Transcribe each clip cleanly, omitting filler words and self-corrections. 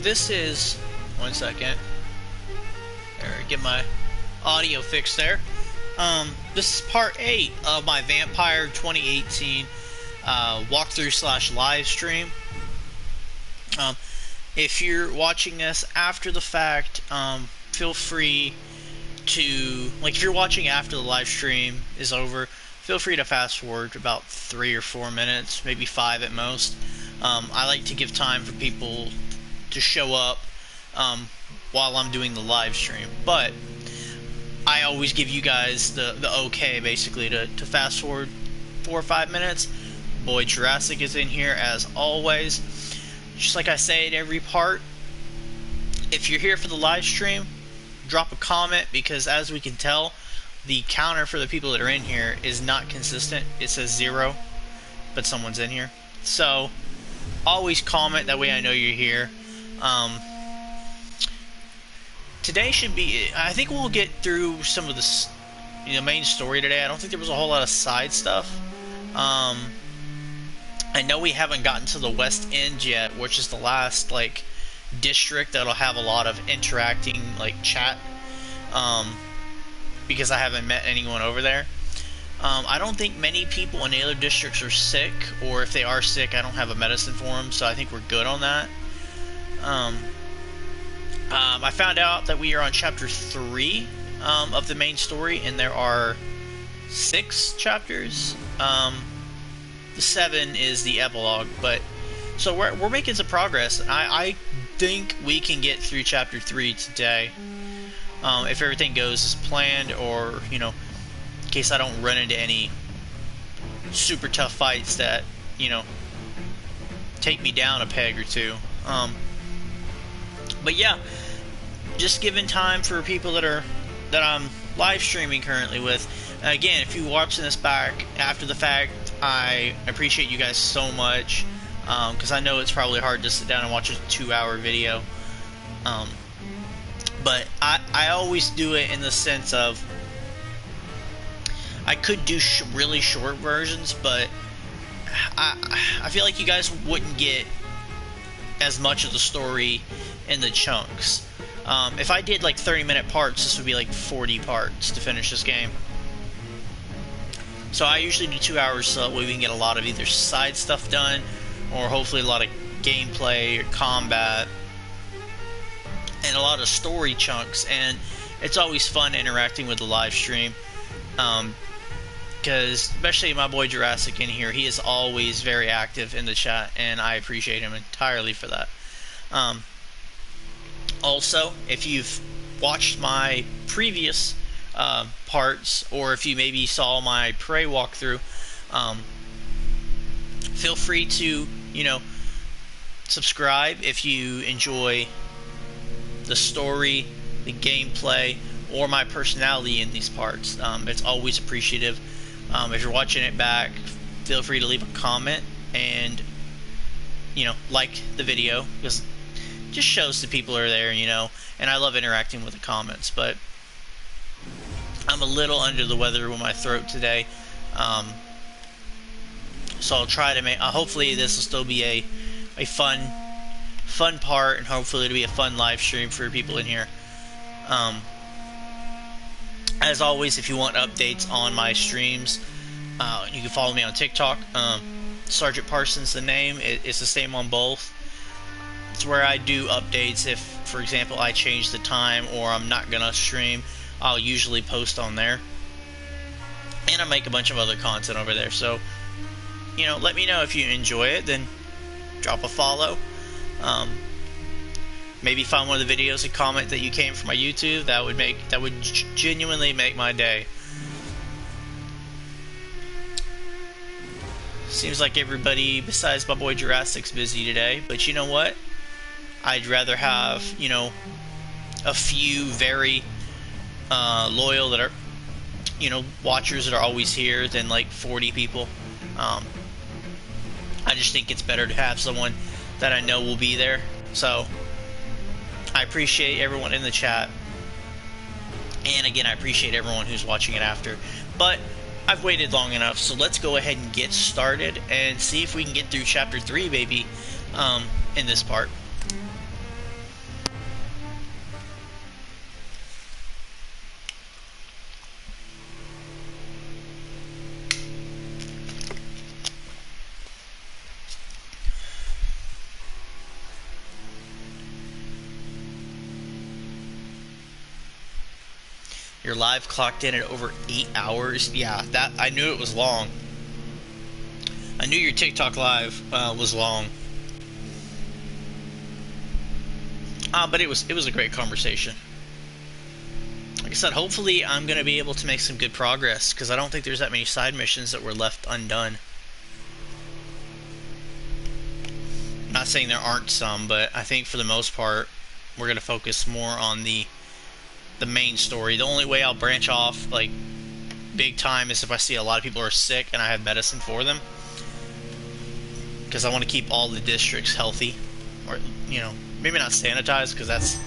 This is, one second, there, get my audio fixed there. This is part 8 of my Vampyr 2018 walkthrough slash live stream. If you're watching this after the fact, feel free to, like, if you're watching after the live stream is over, feel free to fast forward about 3 or 4 minutes, maybe 5 at most. I like to give time for people to show up while I'm doing the live stream, but I always give you guys the okay, basically, to fast forward 4 or 5 minutes. Boy Jurassic is in here as always. Just like I say at every part, if you're here for the live stream, drop a comment, because as we can tell, the counter for the people that are in here is not consistent. It says 0, but someone's in here. So always comment, that way I know you're here. Today should be, I think we'll get through some of the main story today. I don't think there was a whole lot of side stuff. I know we haven't gotten to the West End yet, which is the last, like, district that'll have a lot of interacting, like, chat, because I haven't met anyone over there. I don't think many people in the other districts are sick, or if they are sick, I don't have a medicine for them, so I think we're good on that. I found out that we are on chapter 3 of the main story, and there are 6 chapters. The 7 is the epilogue, but so we're making some progress. I think we can get through chapter 3 today, if everything goes as planned, or in case I don't run into any super tough fights that take me down a peg or two. But yeah, just giving time for people that I'm live streaming currently with. Again, if you're watching this back after the fact, I appreciate you guys so much, because I know it's probably hard to sit down and watch a 2-hour video. But I always do it in the sense of, I could do really short versions, but I feel like you guys wouldn't get as much of the story in the chunks. If I did like 30-minute parts, this would be like 40 parts to finish this game. So I usually do 2 hours, so that way we can get a lot of either side stuff done, or hopefully a lot of gameplay or combat, and a lot of story chunks. And it's always fun interacting with the live stream, because especially my boy Jurassic in here, he is always very active in the chat, and I appreciate him entirely for that. Also, if you've watched my previous parts, or if you maybe saw my Prey walkthrough, feel free to subscribe if you enjoy the story, the gameplay, or my personality in these parts. It's always appreciative. If you're watching it back, feel free to leave a comment and like the video, because it just shows the people are there, and I love interacting with the comments. But I'm a little under the weather with my throat today, so I'll try to make, hopefully this will still be a fun part, and hopefully it'll be a fun live stream for people in here. As always, if you want updates on my streams, you can follow me on TikTok. SgtParson's the name. It's the same on both. It's where I do updates. If, for example, I change the time or I'm not gonna stream, I'll usually post on there. And I make a bunch of other content over there. So, let me know if you enjoy it. Then drop a follow. Maybe find one of the videos and comment that you came from my YouTube. That would genuinely make my day. Seems like everybody besides my boy Jurassic's busy today, but you know what? I'd rather have a few very loyal that are watchers that are always here than like 40 people. I just think it's better to have someone that I know will be there. So I appreciate everyone in the chat, and again, I appreciate everyone who's watching it after. But I've waited long enough, so let's go ahead and get started and see if we can get through chapter 3, baby, in this part. Your live clocked in at over 8 hours. Yeah, that I knew it was long. I knew your TikTok live was long. But it was a great conversation. Like I said, hopefully I'm going to be able to make some good progress, because I don't think there's that many side missions that were left undone. I'm not saying there aren't some, but I think for the most part we're going to focus more on the main story. The only way I'll branch off like big time is if I see a lot of people are sick and I have medicine for them, because I want to keep all the districts healthy, or maybe not sanitized, because that's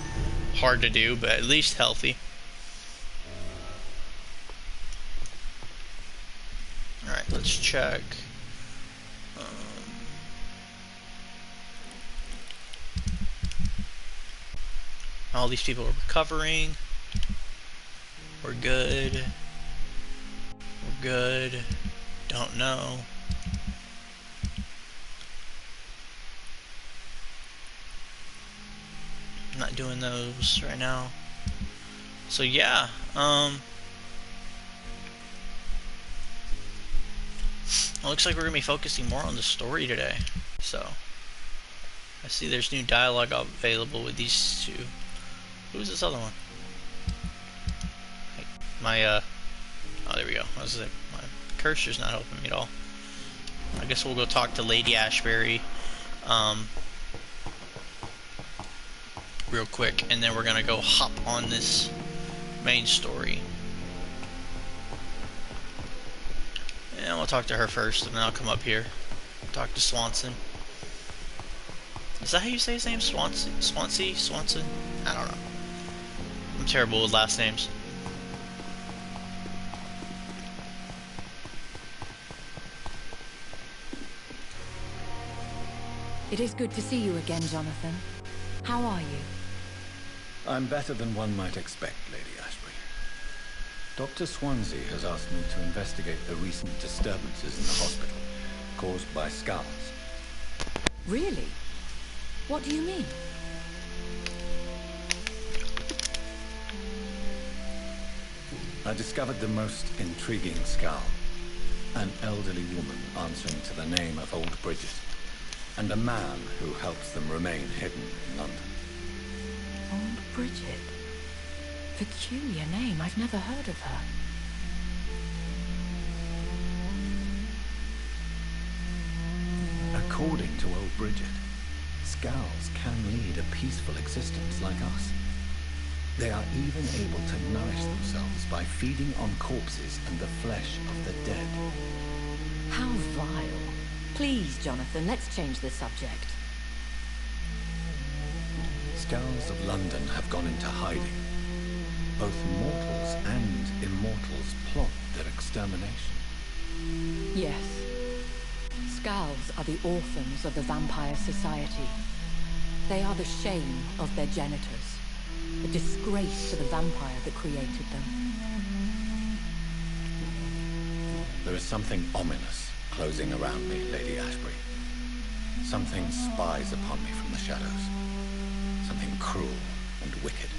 hard to do, but at least healthy. Alright, let's check. All these people are recovering. We're good. We're good. Don't know. I'm not doing those right now. So yeah, it looks like we're gonna be focusing more on the story today. So I see there's new dialogue available with these two. Who's this other one? Oh, there we go. My cursor's not helping me at all. I guess we'll go talk to Lady Ashbury real quick, and then we're gonna go hop on this main story. And we'll talk to her first, and then I'll come up here, talk to Swanson. Is that how you say his name? Swanson? I don't know. I'm terrible with last names. It is good to see you again, Jonathan. How are you? I'm better than one might expect, Lady Ashbury. Dr. Swansea has asked me to investigate the recent disturbances in the hospital, caused by skulls. Really? What do you mean? I discovered the most intriguing skull. An elderly woman answering to the name of Old Bridget, and a man who helps them remain hidden in London. Old Bridget? Peculiar name. I've never heard of her. According to Old Bridget, skulls can lead a peaceful existence like us. They are even able to nourish themselves by feeding on corpses and the flesh of the dead. How vile. Please, Jonathan, let's change the subject. Skulls of London have gone into hiding. Both mortals and immortals plot their extermination. Yes. Skulls are the orphans of the Vampire Society. They are the shame of their genitors, a disgrace to the vampire that created them. There is something ominous closing around me, Lady Ashbury. Something spies upon me from the shadows. Something cruel and wicked.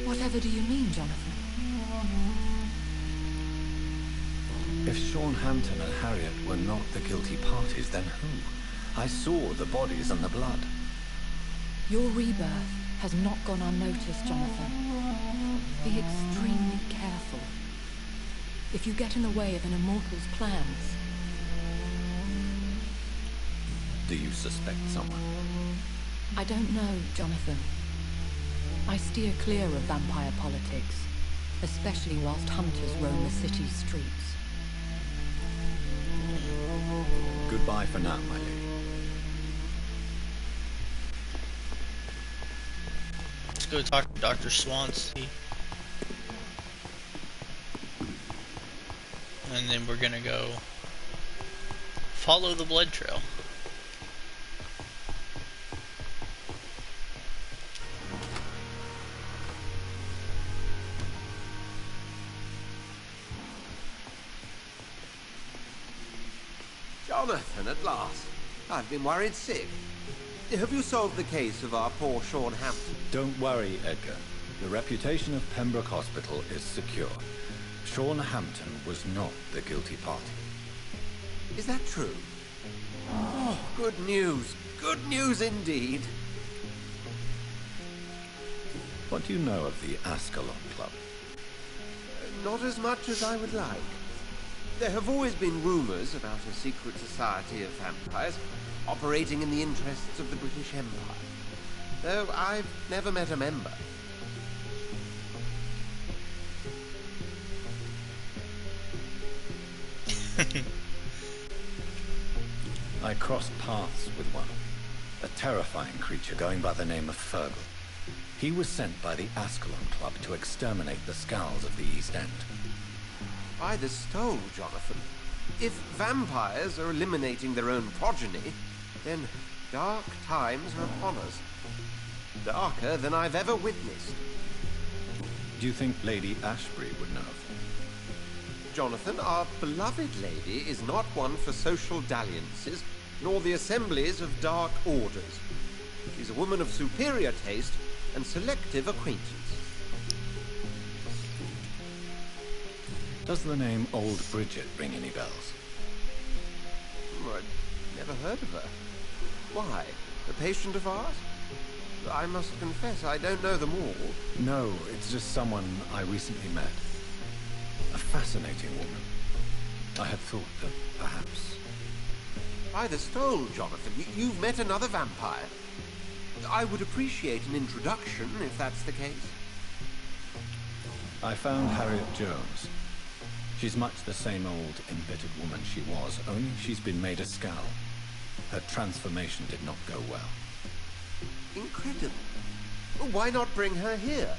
Whatever do you mean, Jonathan? If Sean Hampton and Harriet were not the guilty parties, then who? I saw the bodies and the blood. Your rebirth has not gone unnoticed, Jonathan. Be extremely careful. If you get in the way of an immortal's plans... Do you suspect someone? I don't know, Jonathan. I steer clear of vampire politics, especially whilst hunters roam the city's streets. Goodbye for now, my lady. Let's go talk to Dr. Swansea. And then we're gonna go follow the blood trail. Jonathan, at last. I've been worried sick. Have you solved the case of our poor Sean Hampton? Don't worry, Edgar. The reputation of Pembroke Hospital is secure. Sean Hampton was not the guilty party. Is that true? Oh, good news. Good news indeed. What do you know of the Ascalon Club? Not as much as I would like. There have always been rumors about a secret society of vampires operating in the interests of the British Empire, though I've never met a member. I crossed paths with one, a terrifying creature going by the name of Fergal. He was sent by the Ascalon Club to exterminate the Skulls of the East End. By the stole, Jonathan. If vampires are eliminating their own progeny, then dark times are upon us. Darker than I've ever witnessed. Do you think Lady Ashbury would know of them? Jonathan, our beloved lady is not one for social dalliances, nor the assemblies of dark orders. She's a woman of superior taste and selective acquaintance. Does the name Old Bridget ring any bells? I've never heard of her. Why? A patient of ours? I must confess, I don't know them all. No, it's just someone I recently met. A fascinating woman. I had thought that perhaps... By the stole, Jonathan, you've met another vampire. I would appreciate an introduction, if that's the case. I found Harriet Jones. She's much the same old, embittered woman she was, only she's been made a Skull. Her transformation did not go well. Incredible. Well, why not bring her here?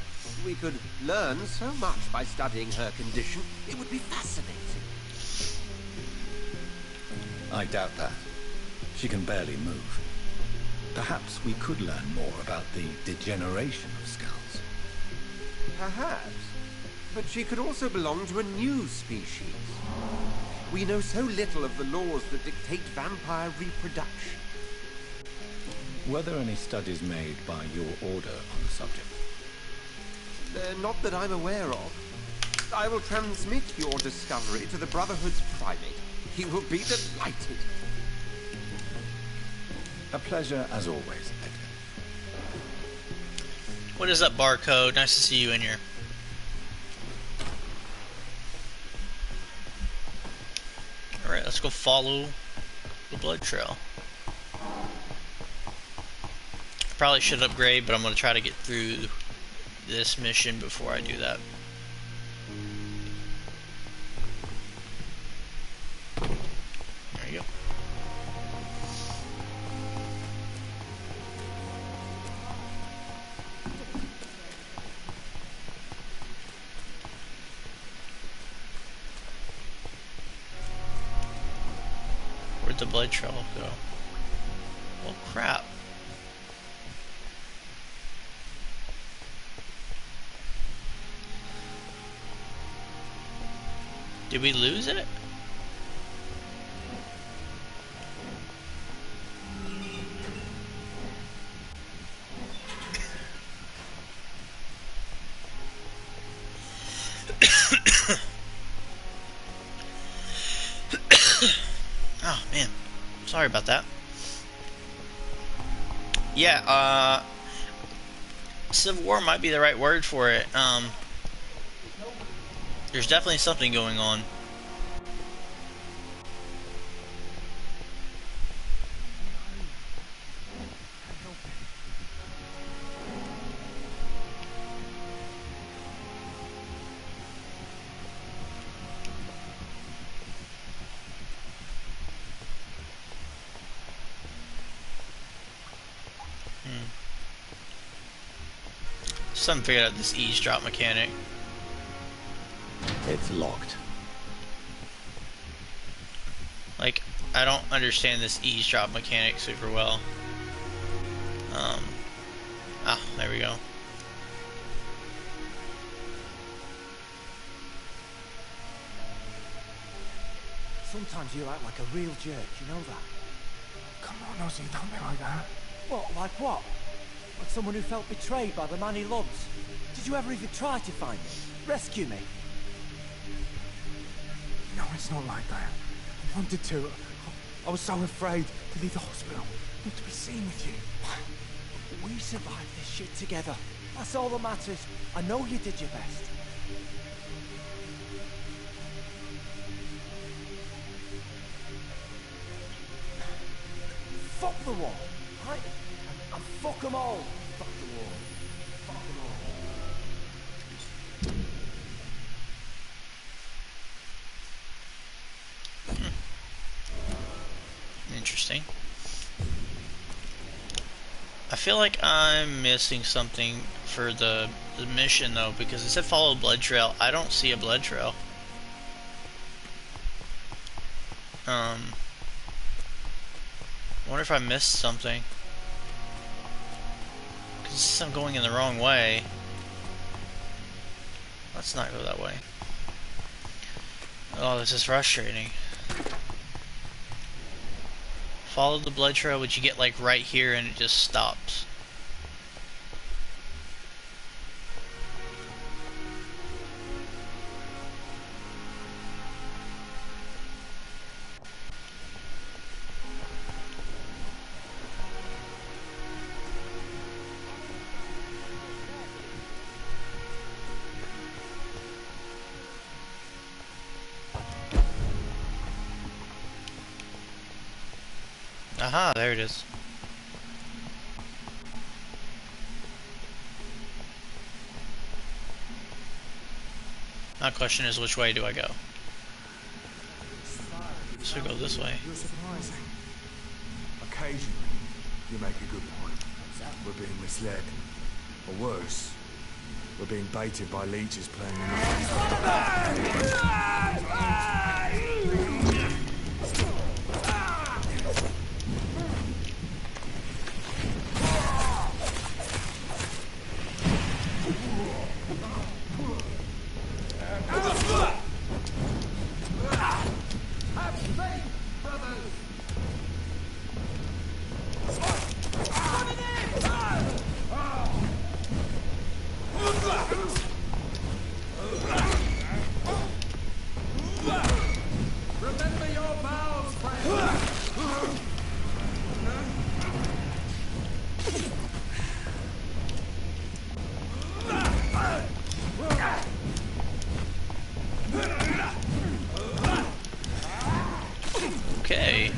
We could learn so much by studying her condition. It would be fascinating. I doubt that. She can barely move. Perhaps we could learn more about the degeneration of Skulls. Perhaps. But she could also belong to a new species. We know so little of the laws that dictate vampire reproduction. Were there any studies made by your order on the subject? Not that I'm aware of. I will transmit your discovery to the Brotherhood's primate. He will be delighted. A pleasure as always, Edgar. What is that barcode? Nice to see you in here. Alright, let's go follow the blood trail. Probably should upgrade, but I'm going to try to get through this mission before I do that. There you go. Where'd the blood trail go? Oh crap. Did we lose it? Oh man, sorry about that. Yeah, Civil War might be the right word for it. There's definitely something going on. Some figured out this eavesdrop mechanic. It's locked. Like, I don't understand this eavesdrop mechanic super well. There we go. Sometimes you act like a real jerk, you know that? Come on, Ozzy, don't be like that. What, like what? Like someone who felt betrayed by the man he loves? Did you ever even try to find me? Rescue me? No, it's not like that. I wanted to. I was so afraid to leave the hospital. Not to be seen with you. We survived this shit together. That's all that matters. I know you did your best. Fuck the wall, right? And fuck them all. Fuck the wall. Fuck them all. Interesting. I feel like I'm missing something for the mission though, because it said follow a blood trail. I don't see a blood trail. I wonder if I missed something. Because I'm going in the wrong way. Let's not go that way. Oh, this is frustrating. Follow the blood trail, which you get like right here and it just stops. Aha, there it is. My question is, which way do I go? So go this way. You're surprising. Occasionally, you make a good point. We're being misled. Or worse, we're being baited by leeches playing Okay.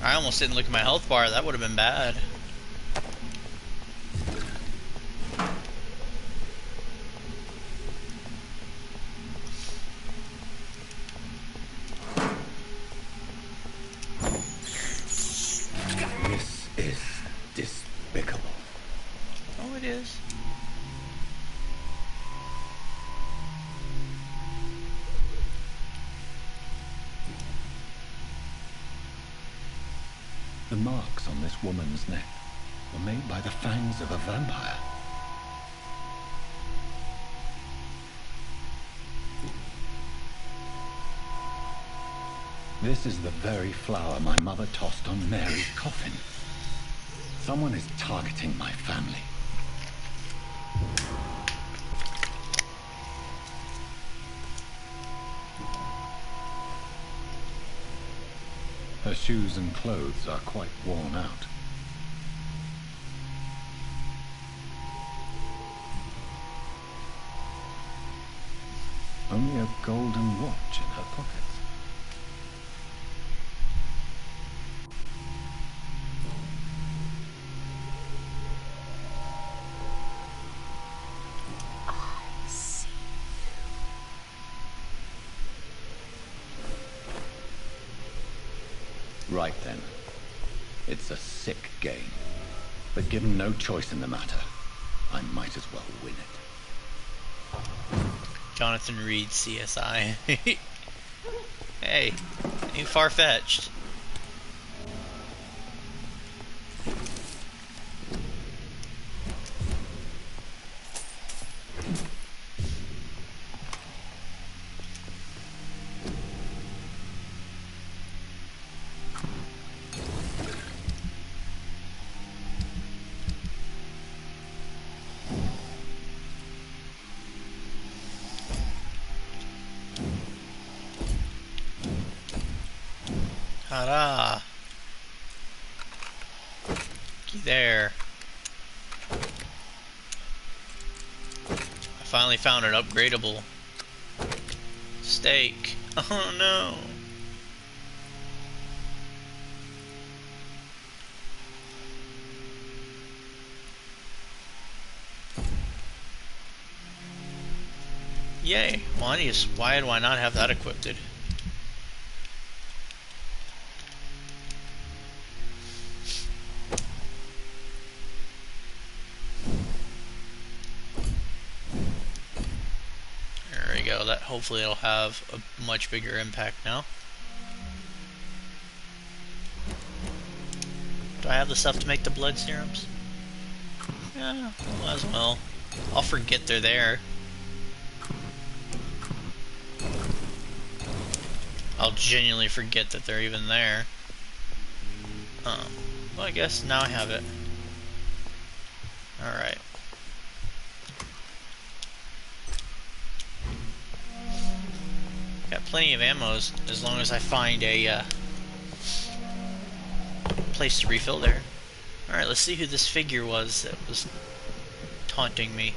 I almost didn't look at my health bar. That would have been bad. This is despicable. Oh, it is. The marks on this woman's neck were made by the fangs of a vampire. This is the very flower my mother tossed on Mary's coffin. Someone is targeting my family. Her shoes and clothes are quite worn out. Only a golden watch in her pockets. Right then. It's a sick game. But given no choice in the matter, I might as well win it. Jonathan Reed, CSI. Hey, ain't far-fetched. Ta-da! Looky there. I finally found an upgradable steak. Oh no! Yay! Well, why do I not have that equipped? There we go. That hopefully it'll have a much bigger impact now. Do I have the stuff to make the blood serums? Yeah, might as well. I'll forget they're there. I'll genuinely forget that they're even there. Well, I guess now I have it. Alright. Got plenty of ammos as long as I find a place to refill there. Alright, let's see who this figure was that was taunting me.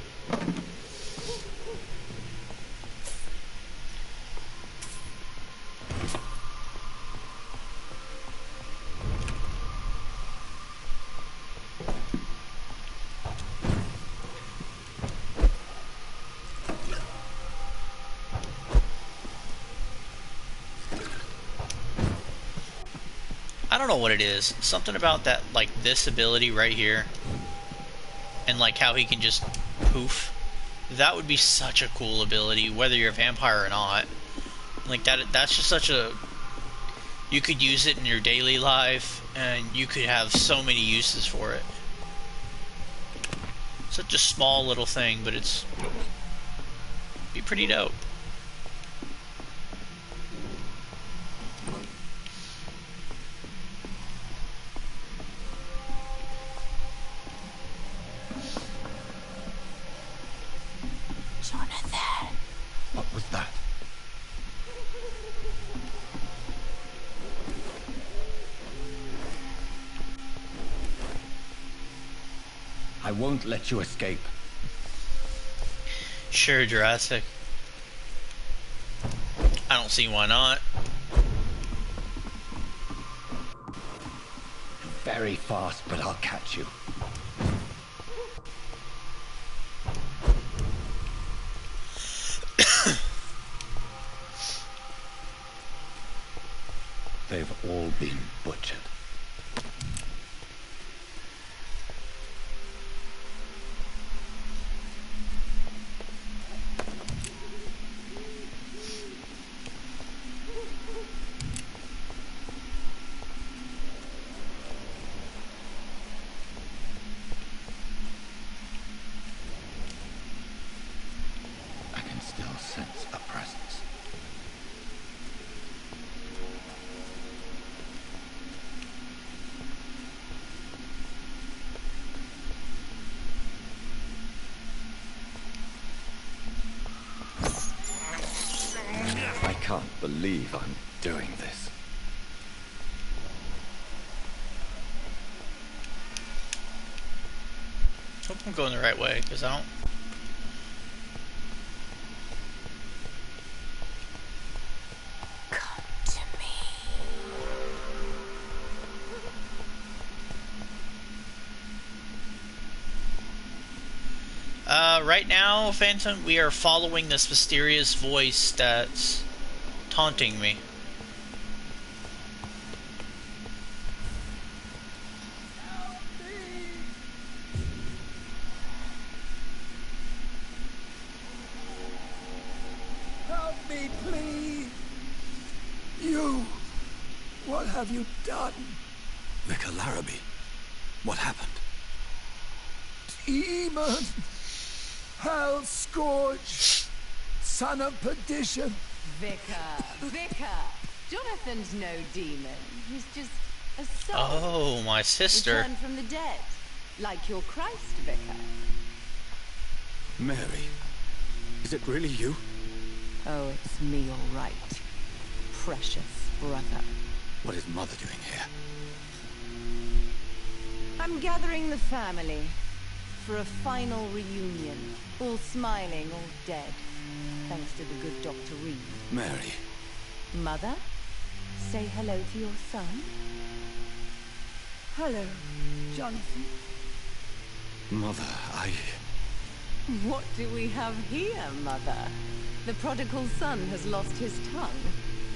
I don't know what it is. Something about that, like this ability right here, and like how he can just poof. That would be such a cool ability, whether you're a vampire or not. Like that's just such a. You could use it in your daily life, and you could have so many uses for it. Such a small little thing, but it's be pretty dope. Jonathan. What was that? I won't let you escape. Sure, Jurassic. I don't see why not. Very fast, but I'll catch you. They've all been butchered. I can still sense a presence. I can't believe I'm doing this. Hope I'm going the right way, because I don't. Come to me. Right now, Phantom, we are following this mysterious voice that's taunting me. have you done? Vicar Larrabee, what happened? Demon! Hell scourge! Son of perdition! Vicar! Jonathan's no demon. He's just a soul. Oh, my sister. Returned from the dead. Like your Christ, Vicar. Mary, is it really you? Oh, it's me, all right. Precious brother. What is Mother doing here? I'm gathering the family for a final reunion. All smiling, all dead. Thanks to the good Dr. Reed. Mary. Mother, say hello to your son. Hello, Jonathan. Mother, What do we have here, Mother? The prodigal son has lost his tongue.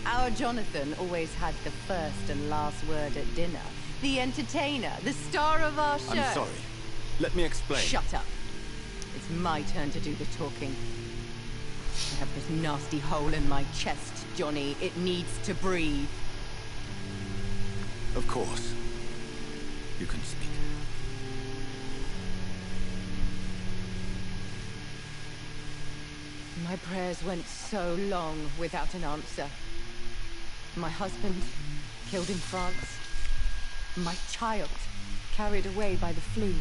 Our Jonathan always had the first and last word at dinner. The entertainer, the star of our show. I'm sorry. Let me explain. Shut up. It's my turn to do the talking. I have this nasty hole in my chest, Johnny. It needs to breathe. Of course. You can speak. My prayers went so long without an answer. My husband, killed in France. My child, carried away by the flu.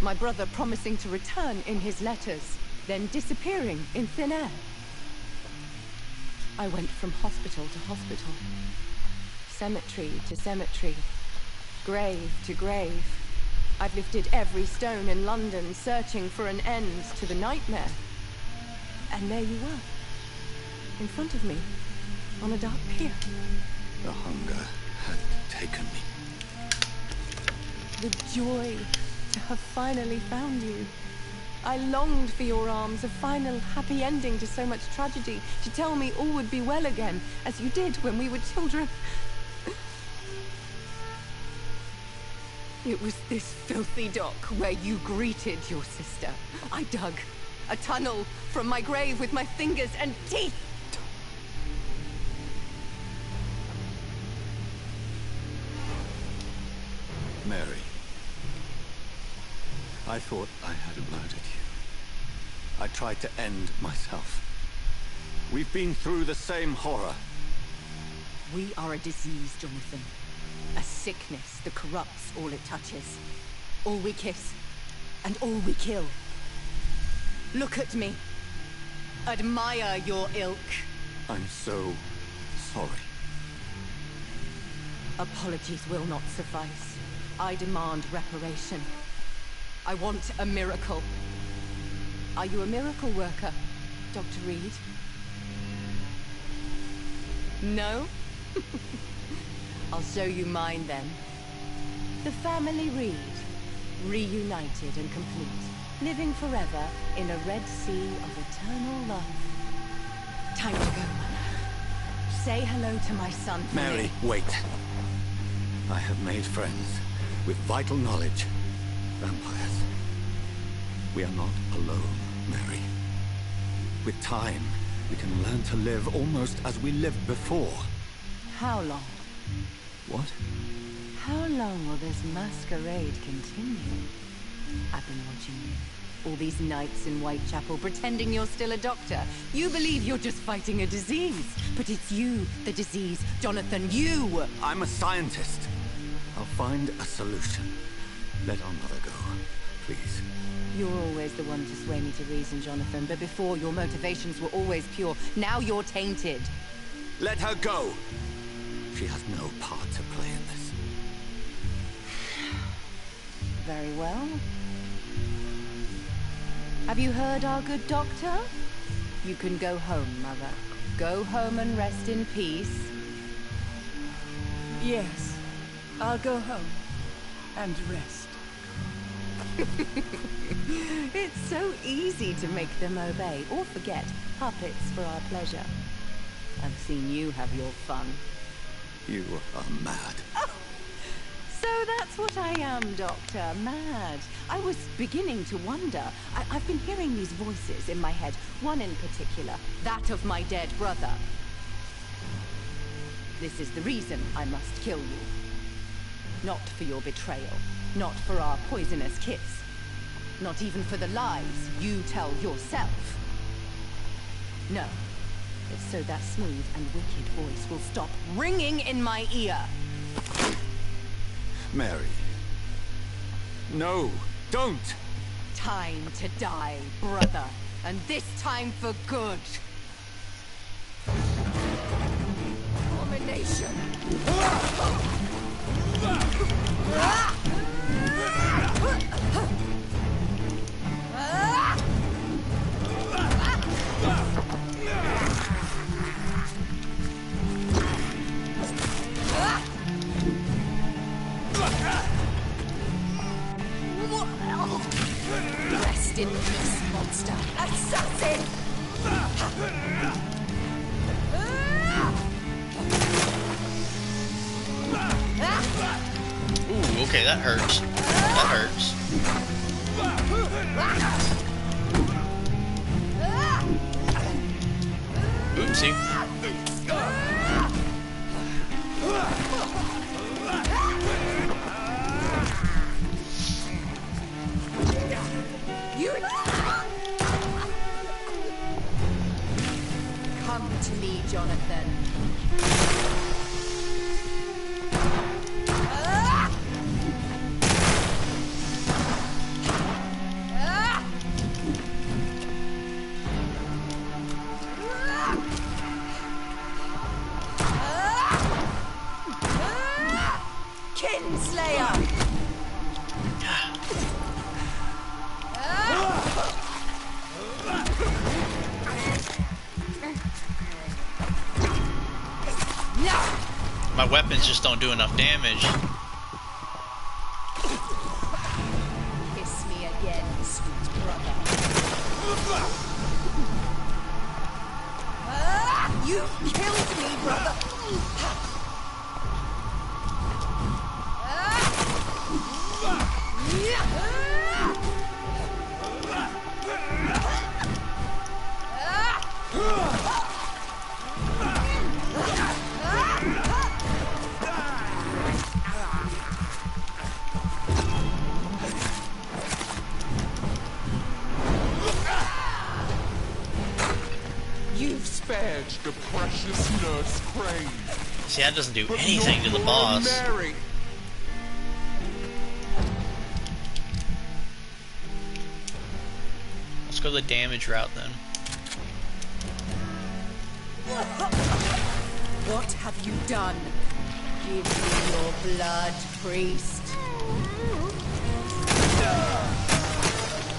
My brother promising to return in his letters, then disappearing in thin air. I went from hospital to hospital, cemetery to cemetery, grave to grave. I've lifted every stone in London, searching for an end to the nightmare. And there you were, in front of me, on a dark pier. The hunger had taken me. The joy to have finally found you. I longed for your arms, a final happy ending to so much tragedy, to tell me all would be well again, as you did when we were children. It was this filthy dock where you greeted your sister. I dug a tunnel from my grave with my fingers and teeth. Mary, I thought I had murdered you. I tried to end myself. We've been through the same horror. We are a disease, Jonathan. A sickness that corrupts all it touches. All we kiss, and all we kill. Look at me. Admire your ilk. I'm so sorry. Apologies will not suffice. I demand reparation. I want a miracle. Are you a miracle worker, Dr. Reed? No? I'll show you mine then. The family Reed, reunited and complete, living forever in a red sea of eternal love. Time to go, Mother. Say hello to my son for Mary, me. wait. I have made friends with vital knowledge. Vampires. We are not alone, Mary. With time, we can learn to live almost as we lived before. How long? What? How long will this masquerade continue? I've been watching you. All these nights in Whitechapel, pretending you're still a doctor. You believe you're just fighting a disease. But it's you, the disease. Jonathan, you! I'm a scientist. I'll find a solution. Let our mother go, please. You're always the one to sway me to reason, Jonathan. But before, your motivations were always pure. Now you're tainted. Let her go! She has no part to play in this. Very well. Have you heard our good doctor? You can go home, Mother. Go home and rest in peace. Yes, I'll go home and rest. It's so easy to make them obey or forget. Puppets for our pleasure. I've seen you have your fun. You are mad. Oh, so that's what I am, Doctor. Mad. I was beginning to wonder. I've been hearing these voices in my head. One in particular. That of my dead brother. This is the reason I must kill you. Not for your betrayal, not for our poisonous kiss, not even for the lies you tell yourself. No, it's so that smooth and wicked voice will stop ringing in my ear. Mary. No, don't! Time to die, brother. And this time for good. Abomination. Rest in peace, monster. Assassin! Ooh, okay, that hurts. That hurts. Oopsie. Come to me, Jonathan. Kinslayer! My weapons just don't do enough damage. Kiss me again, sweet brother. You killed me, brother! You've spared the precious Nurse Crane. See, that doesn't do But anything to not the Bloody boss. Mary. Let's go the damage route then. What have you done? Give me your blood, priest.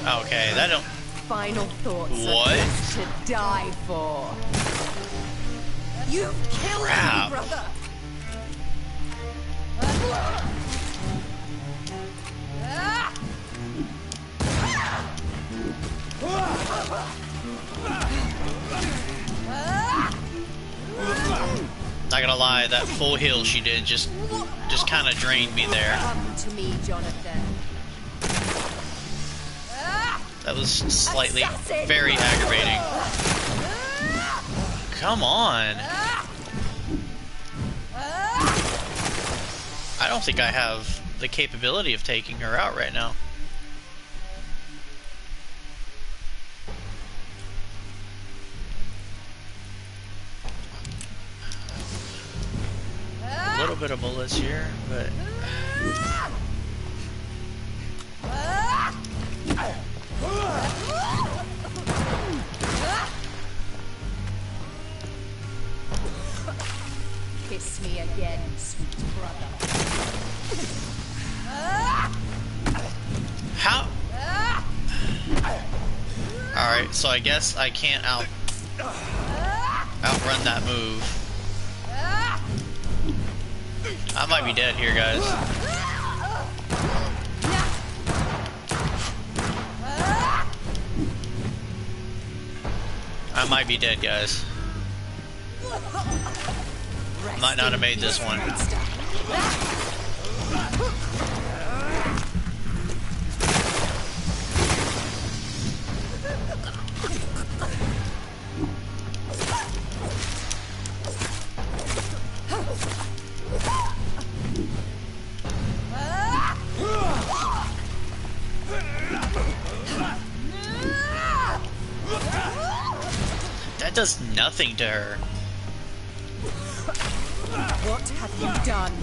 Okay, that don't. Final thoughts What? are just to die for. You killed Crap. me, brother! Not gonna lie, that full heal she did just kind of drained me there. Come to me, Jonathan. That was slightly very aggravating. Come on. I don't think I have the capability of taking her out right now. A little bit of bullets here, but Kiss me again, sweet brother. how? Alright, so I guess I can't outrun that move. I might be dead here, guys. I might be dead, guys. Might not have made this one. That does nothing to her. What have you done?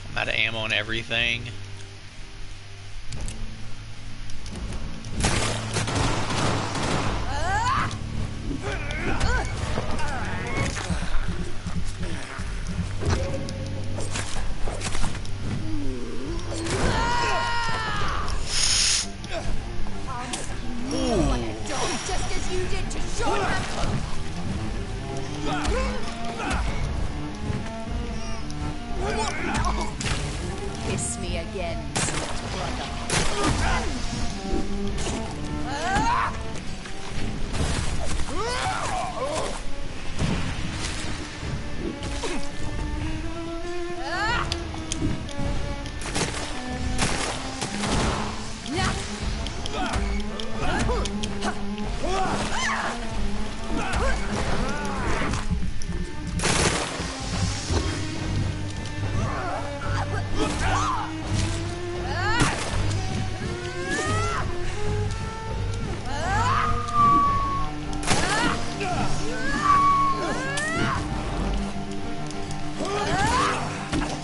I'm out of ammo and everything. Just as you did to Sean. Kiss me again, brother.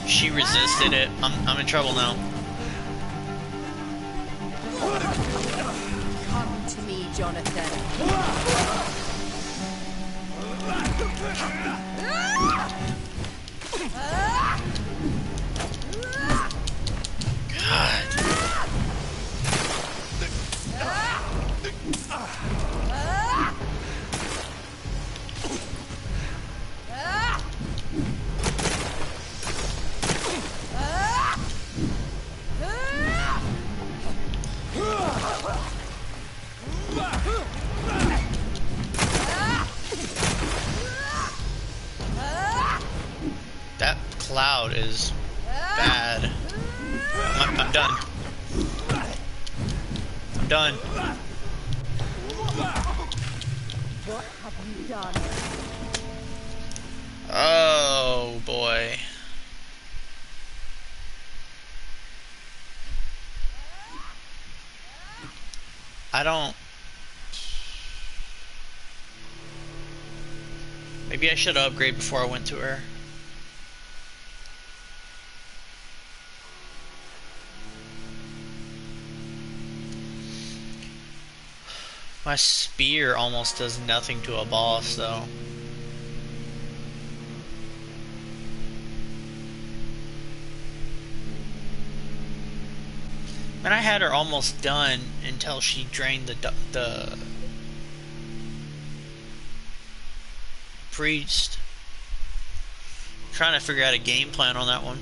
She resisted it. I'm in trouble now. Come to me, Jonathan. That cloud is bad. I'm done. I'm done. What have you done? Oh boy. I don't... Maybe I should upgrade before I went to her. My spear almost does nothing to a boss, though. And I had her almost done until she drained the priest. Trying to figure out a game plan on that one.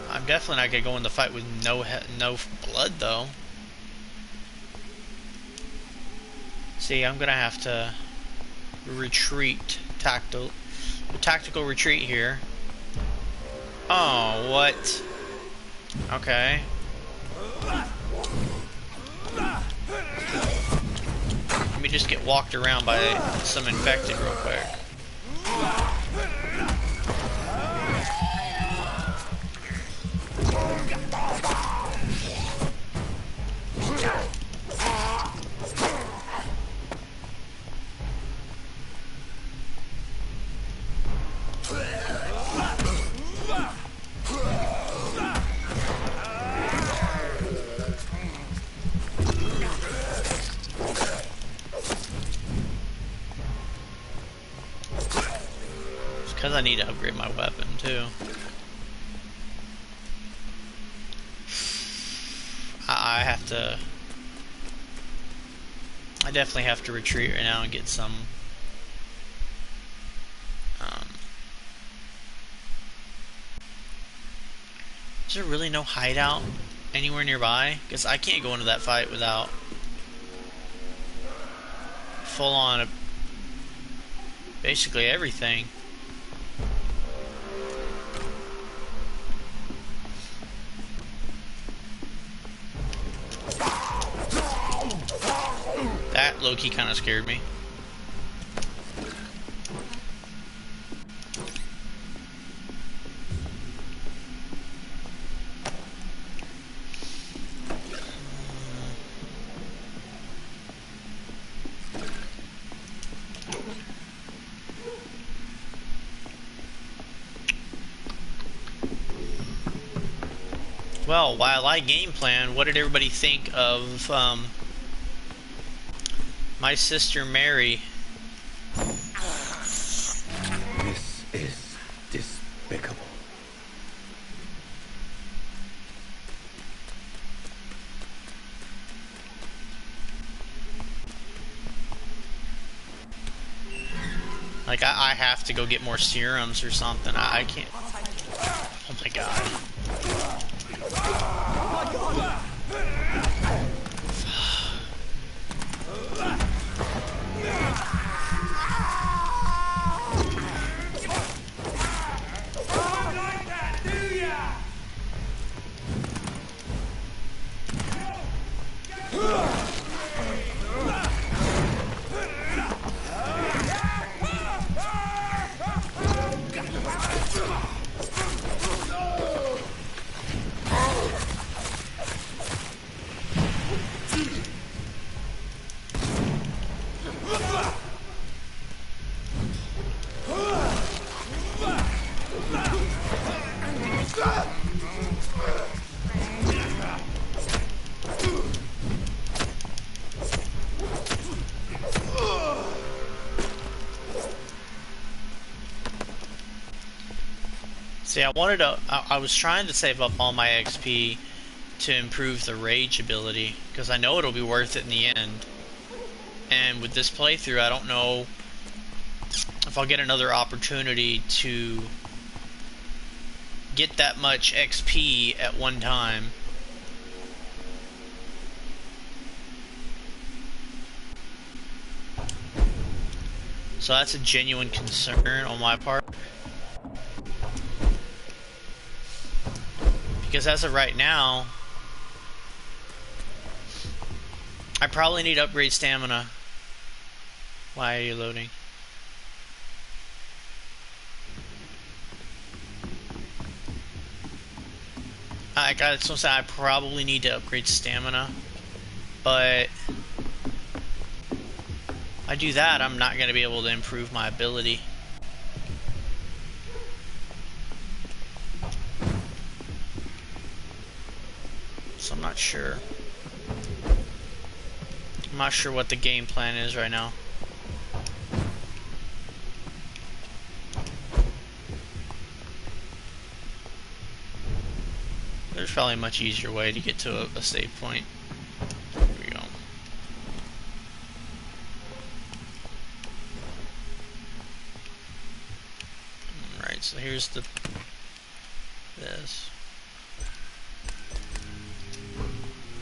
I'm definitely not gonna go in the fight with no blood, though. See, I'm gonna have to retreat, tactical retreat here. Oh, what? Okay. Let me just get walked around by some infected real quick. Because I need to upgrade my weapon too. I have to... I definitely have to retreat right now and get some Is there really no hideout anywhere nearby? Because I can't go into that fight without full on basically everything. That low-key kind of scared me. Well, while I game plan, what did everybody think of my sister Mary? This is despicable. Like, I have to go get more serums or something. I can't. Oh my god. See, I was trying to save up all my XP to improve the rage ability, because I know it'll be worth it in the end. And with this playthrough, I don't know if I'll get another opportunity to get that much XP at one time. So that's a genuine concern on my part. Because as of right now, I probably need to upgrade stamina. Why are you loading? I got so sad. I probably need to upgrade stamina, but if I do that, I'm not going to be able to improve my ability. So I'm not sure. I'm not sure what the game plan is right now. There's probably a much easier way to get to a save point. There we go. Alright, so here's this.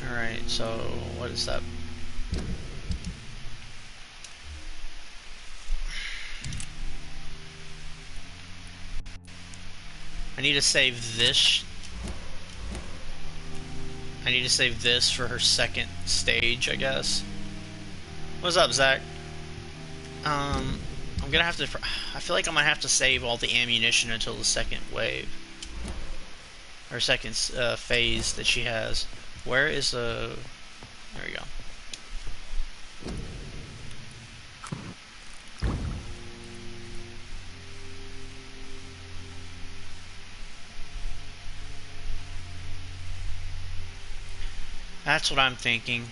Alright, so what is that? I need to save this. I need to save this for her second stage, I guess. What's up, Zach? I'm gonna have to. I feel like I'm gonna have to save all the ammunition until the second wave. Or second phase that she has. Where is the... There we go. That's what I'm thinking.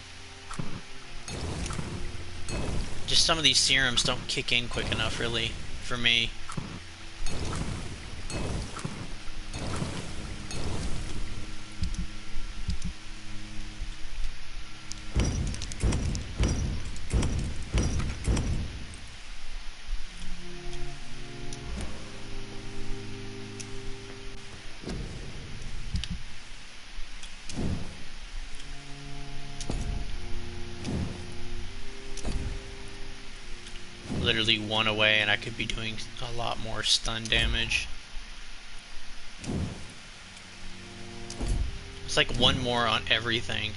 Just some of these serums don't kick in quick enough, really, for me. literally one away, and I could be doing a lot more stun damage. It's like one more on everything.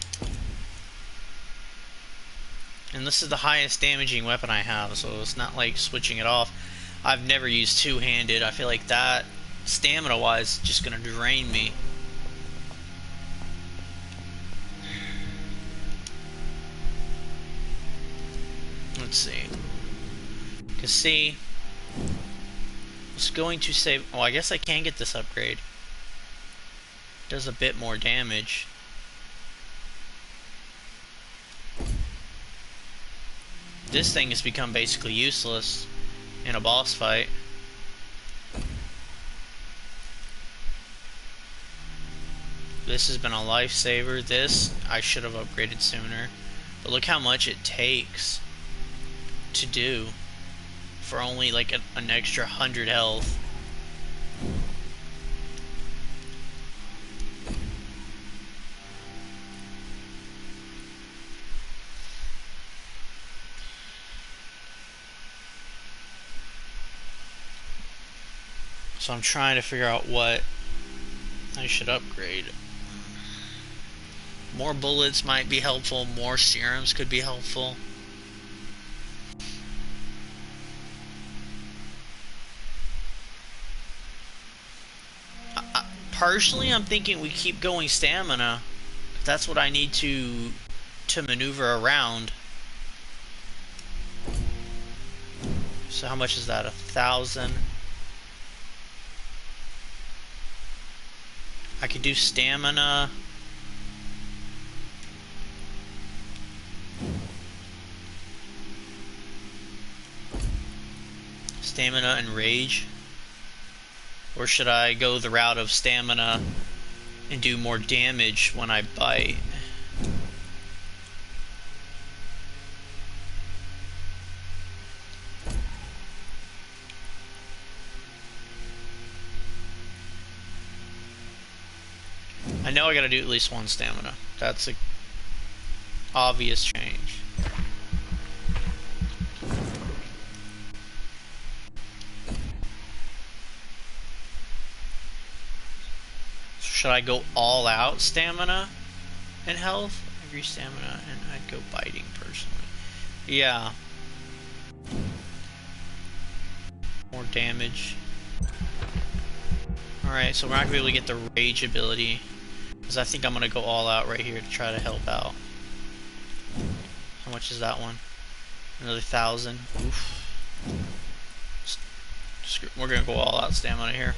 And this is the highest damaging weapon I have, so it's not like switching it off. I've never used two-handed. I feel like that, stamina-wise, is just gonna drain me. Let's see. Cause see, I was going to save. Oh, I guess I can get this upgrade. Does a bit more damage. This thing has become basically useless in a boss fight. This has been a lifesaver. This I should have upgraded sooner. But look how much it takes to do for only like an extra 100 health. So I'm trying to figure out what I should upgrade. More bullets might be helpful, more serums could be helpful. Personally, I'm thinking we keep going stamina. That's what I need to maneuver around. So how much is that? 1,000. I could do stamina. Stamina and rage. Or should I go the route of stamina and do more damage when I bite? I know I gotta do at least one stamina. That's an obvious change. Should I go all out stamina and health? I agree stamina, and I'd go biting personally. Yeah. More damage. Alright, so we're not going to be able to get the rage ability. Because I think I'm going to go all out right here to try to help out. How much is that one? Another 1,000. Oof. We're going to go all out stamina here.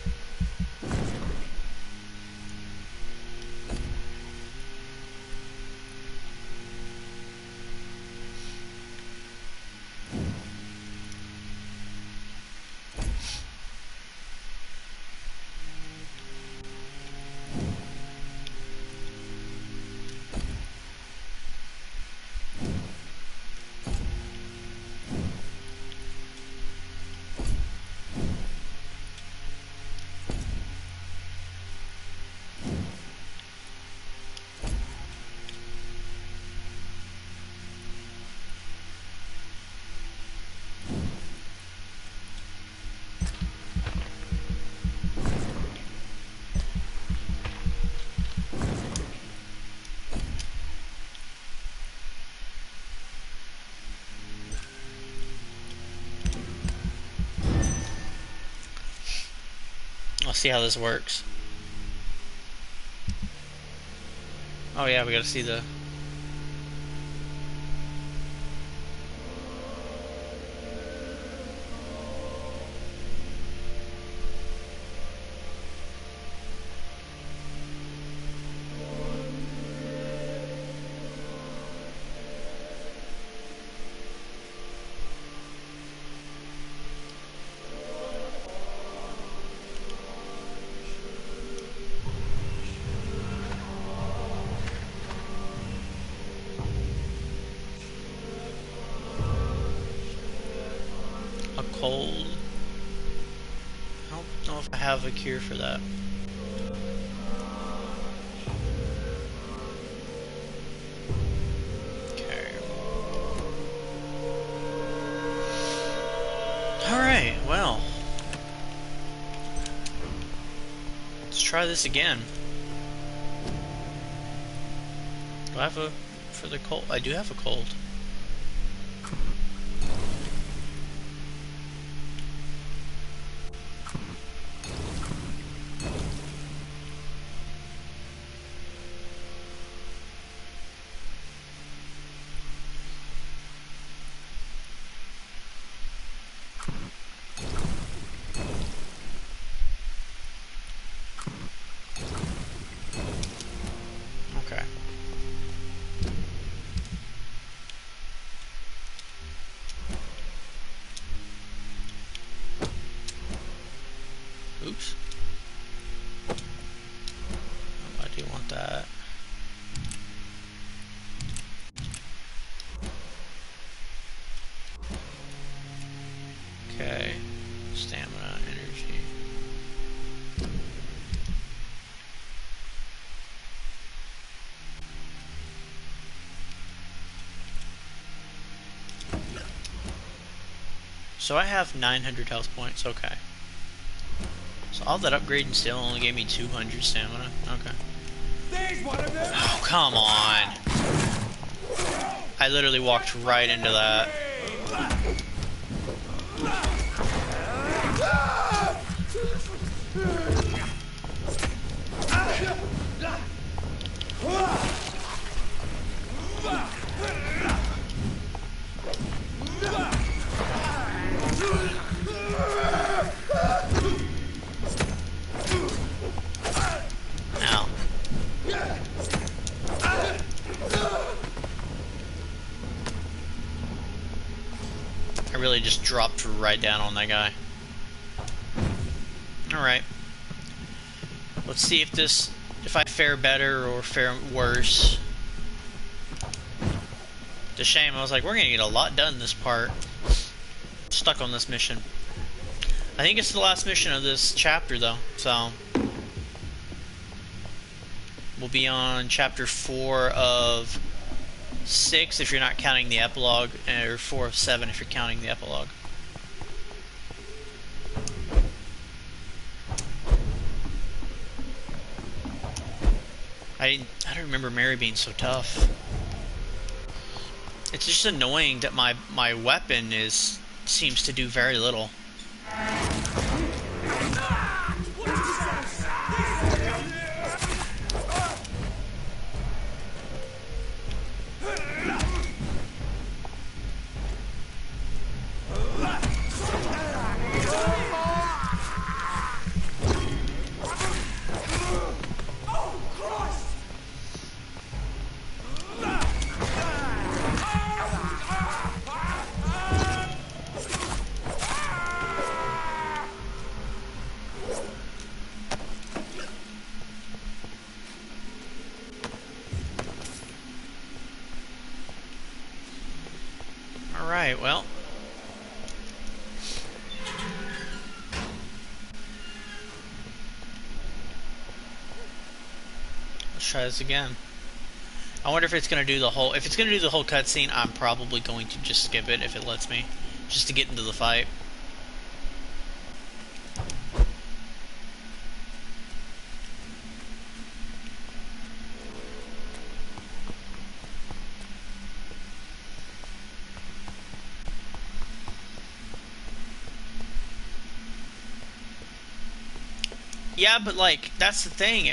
I'll see how this works. Oh yeah, we gotta see the... a cold. I don't know if I have a cure for that. Okay. Let's try this again. Do I have a for the cold? I do have a cold. Okay. Oops. Oh, I do want that. Okay. Stamina, energy. So I have 900 health points, okay. So all that upgrade and still only gave me 200 stamina, okay. Oh, come on. I literally walked right into that. Ow. I really just dropped right down on that guy. Alright. Let's see if I fare better or fare worse. It's a shame, I was like, we're gonna get a lot done this part. Stuck on this mission. I think it's the last mission of this chapter though, so we'll be on chapter 4 of 6 if you're not counting the epilogue, or 4 of 7 if you're counting the epilogue. I don't remember Mary being so tough. It's just annoying that my weapon seems to do very little. Alright, well. Let's try this again. I wonder if it's gonna do the whole cutscene. I'm probably going to just skip it if it lets me. Just to get into the fight. Yeah, but like, that's the thing.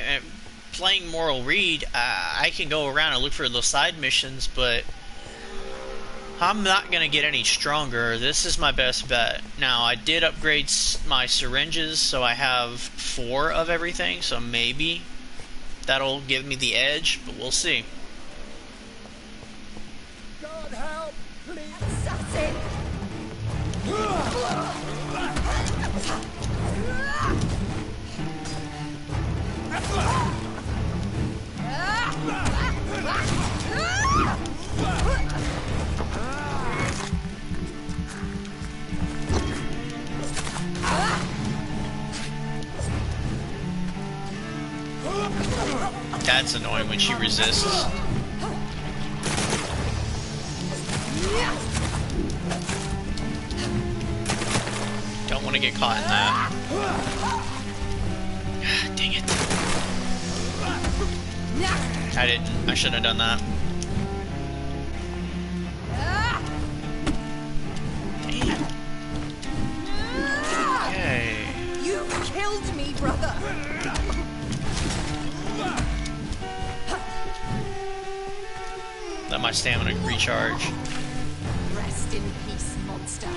Playing Moral Read, I can go around and look for those side missions, but I'm not going to get any stronger. This is my best bet. Now, I did upgrade my syringes, so I have 4 of everything, so maybe that'll give me the edge, but we'll see. God help, please. Assassin! That's annoying when she resists. Don't want to get caught in that. Dang it. I shouldn't have done that. Okay. You killed me, brother. Let my stamina recharge. Rest in peace, monster.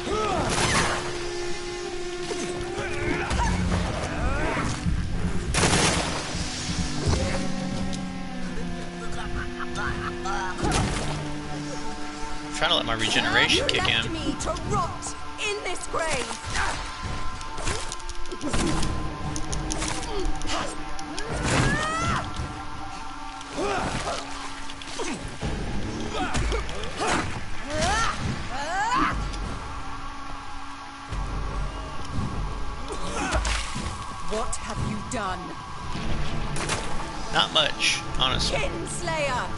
I'm trying to let my regeneration kick left in. me to rot in this grave. What have you done? Not much, honestly. Kinslayer!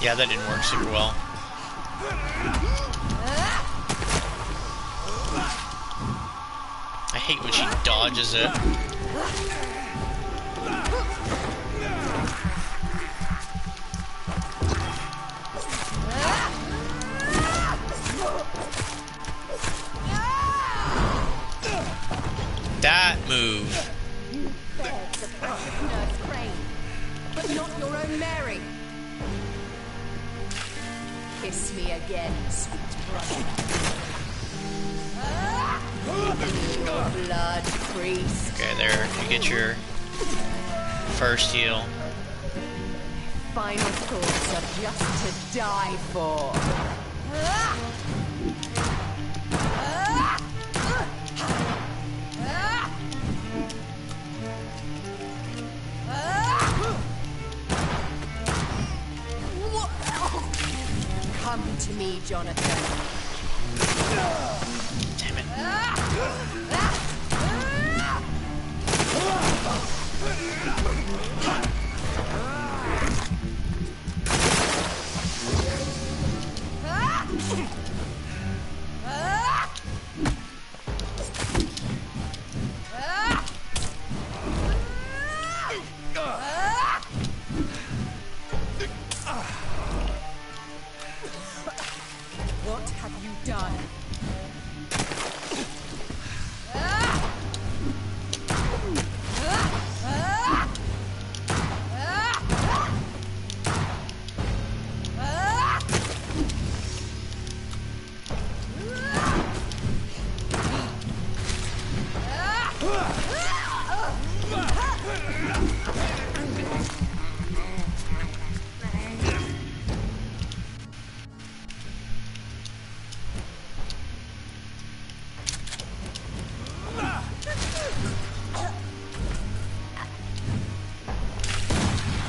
Yeah, that didn't work super well. I hate when she dodges it. That move. Bears the precious Nurse Crane, but not your own Mary. Kiss me again, sweet brother. Your blood, priest. Okay, there. You get your first heal. Final thoughts are just to die for. Come to me, Jonathan. Damn it. What have you done?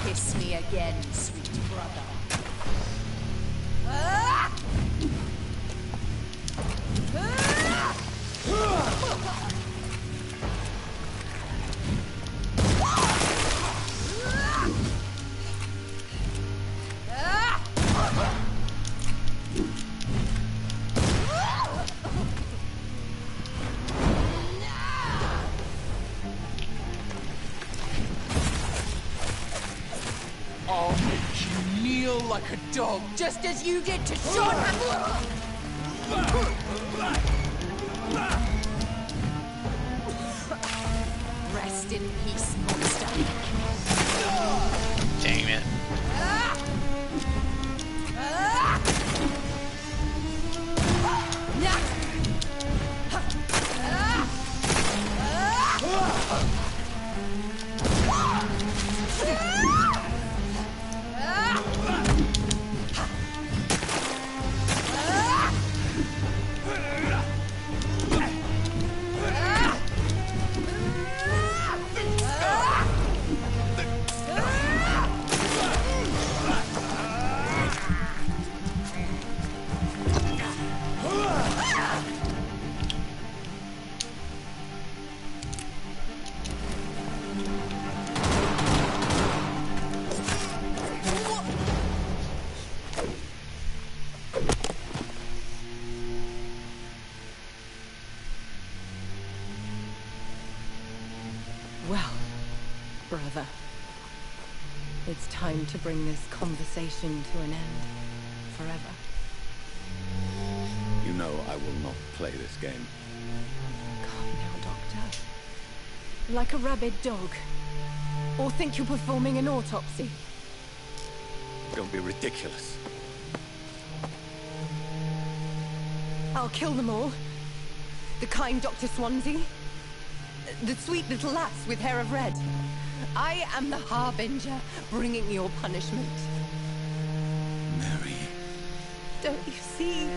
Kiss me again, sweet brother. I'll make you kneel like a dog, just as you did to Sean. Rest in peace, monster. Dang it. Well, brother. It's time to bring this conversation to an end. Forever. You know I will not play this game. Calm now, Doctor. Like a rabid dog. Or think you're performing an autopsy. Don't be ridiculous. I'll kill them all. The kind Dr. Swansea. The sweet little lass with hair of red. I am the Harbinger, bringing your punishment. Mary. Don't you see?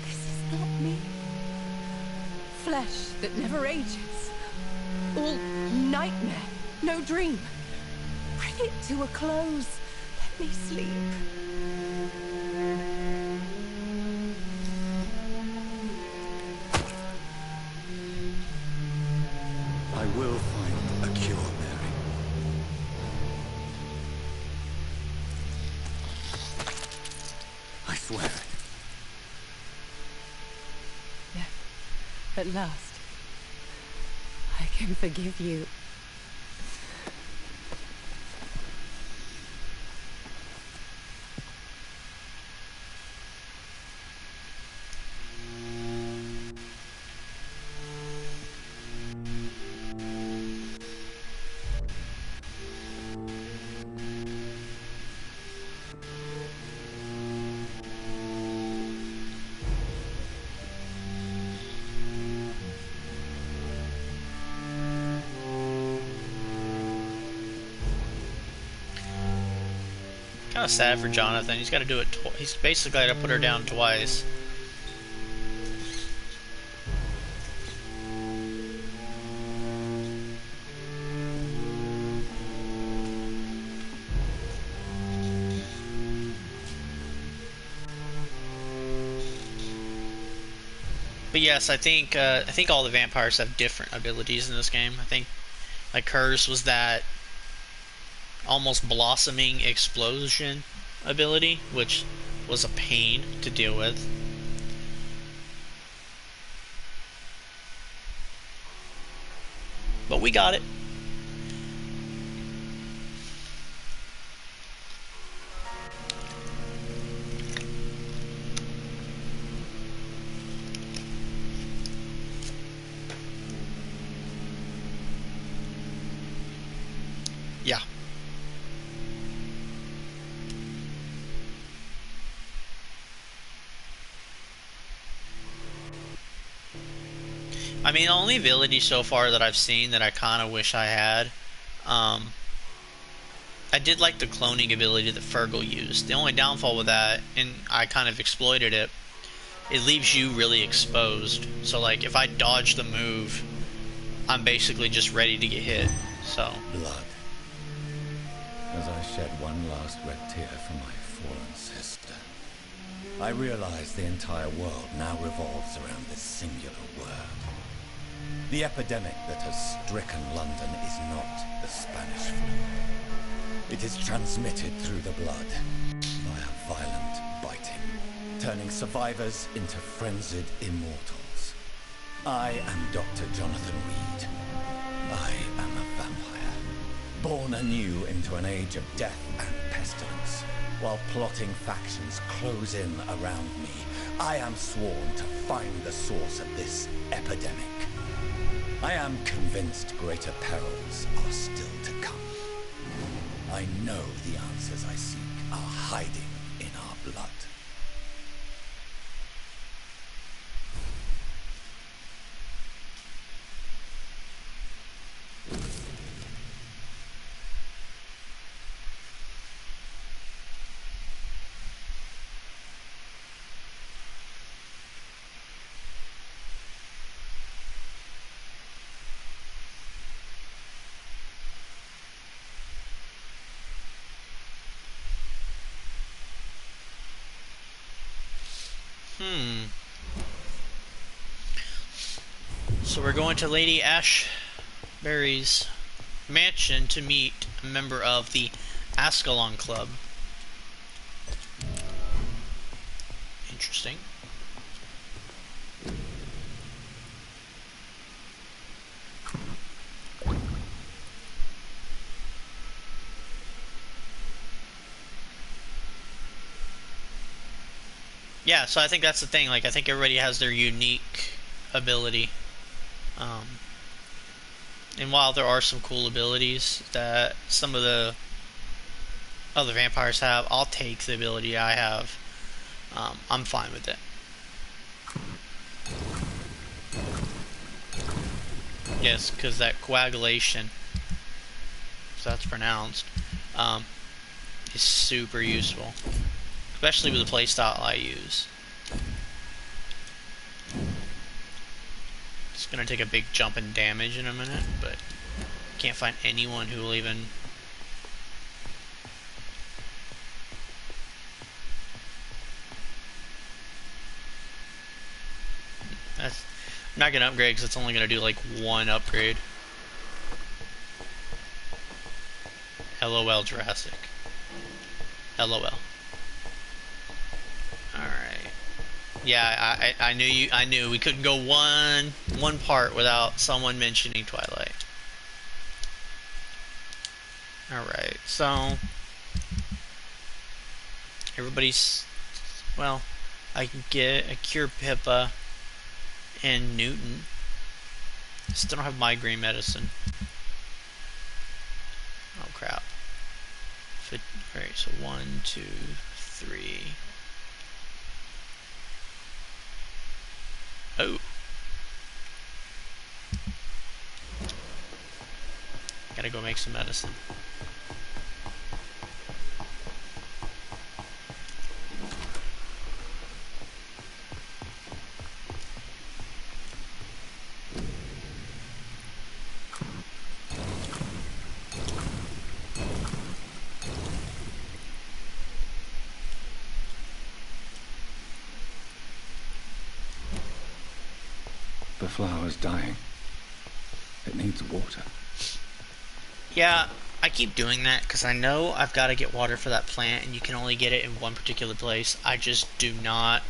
This is not me. Flesh that never ages. All nightmare, no dream. Bring it to a close. Let me sleep. I will find a cure, Mary. I swear it. Yes, at last. I can forgive you. Kind of sad for Jonathan. He's got to do it. He's basically got to put her down twice. But yes, I think all the vampires have different abilities in this game. I think like hers was that almost blossoming explosion ability, which was a pain to deal with. But we got it. Yeah. I mean, the only ability so far that I've seen that I kind of wish I had, I did like the cloning ability that Fergal used. The only downfall with that, and I kind of exploited it, it leaves you really exposed. So like, if I dodge the move, I'm basically just ready to get hit. So. Blood. As I shed one last red tear for my fallen sister, I realize the entire world now revolves around this singular word. The epidemic that has stricken London is not the Spanish flu. It is transmitted through the blood, via violent biting, turning survivors into frenzied immortals. I am Dr. Jonathan Reed. I am a vampire, born anew into an age of death and pestilence. While plotting factions close in around me, I am sworn to find the source of this epidemic. I am convinced greater perils are still to come. I know the answers I seek are hiding in our blood. So we're going to Lady Ashbury's mansion to meet a member of the Ascalon Club. Interesting. Yeah, so I think that's the thing. Like, I think everybody has their unique ability. Um, and while there are some cool abilities that some of the other vampires have, I'll take the ability I have. I'm fine with it. Yes, because that coagulation, so that's pronounced, um, is super useful. Especially with the playstyle I use. It's going to take a big jump in damage in a minute, but can't find anyone who will even... I'm not going to upgrade because it's only going to do like one upgrade. LOL Jurassic. LOL. Alright. Yeah, I knew we couldn't go one part without someone mentioning Twilight. Alright, so everybody's, well, I can get a Cure Pippa and Newton. Still don't have migraine medicine. Oh crap. Alright, so 1, 2, 3. Oh. Gotta go make some medicine. The flower's dying. It needs water. Yeah, I keep doing that because I know I've got to get water for that plant and you can only get it in one particular place. I just do not,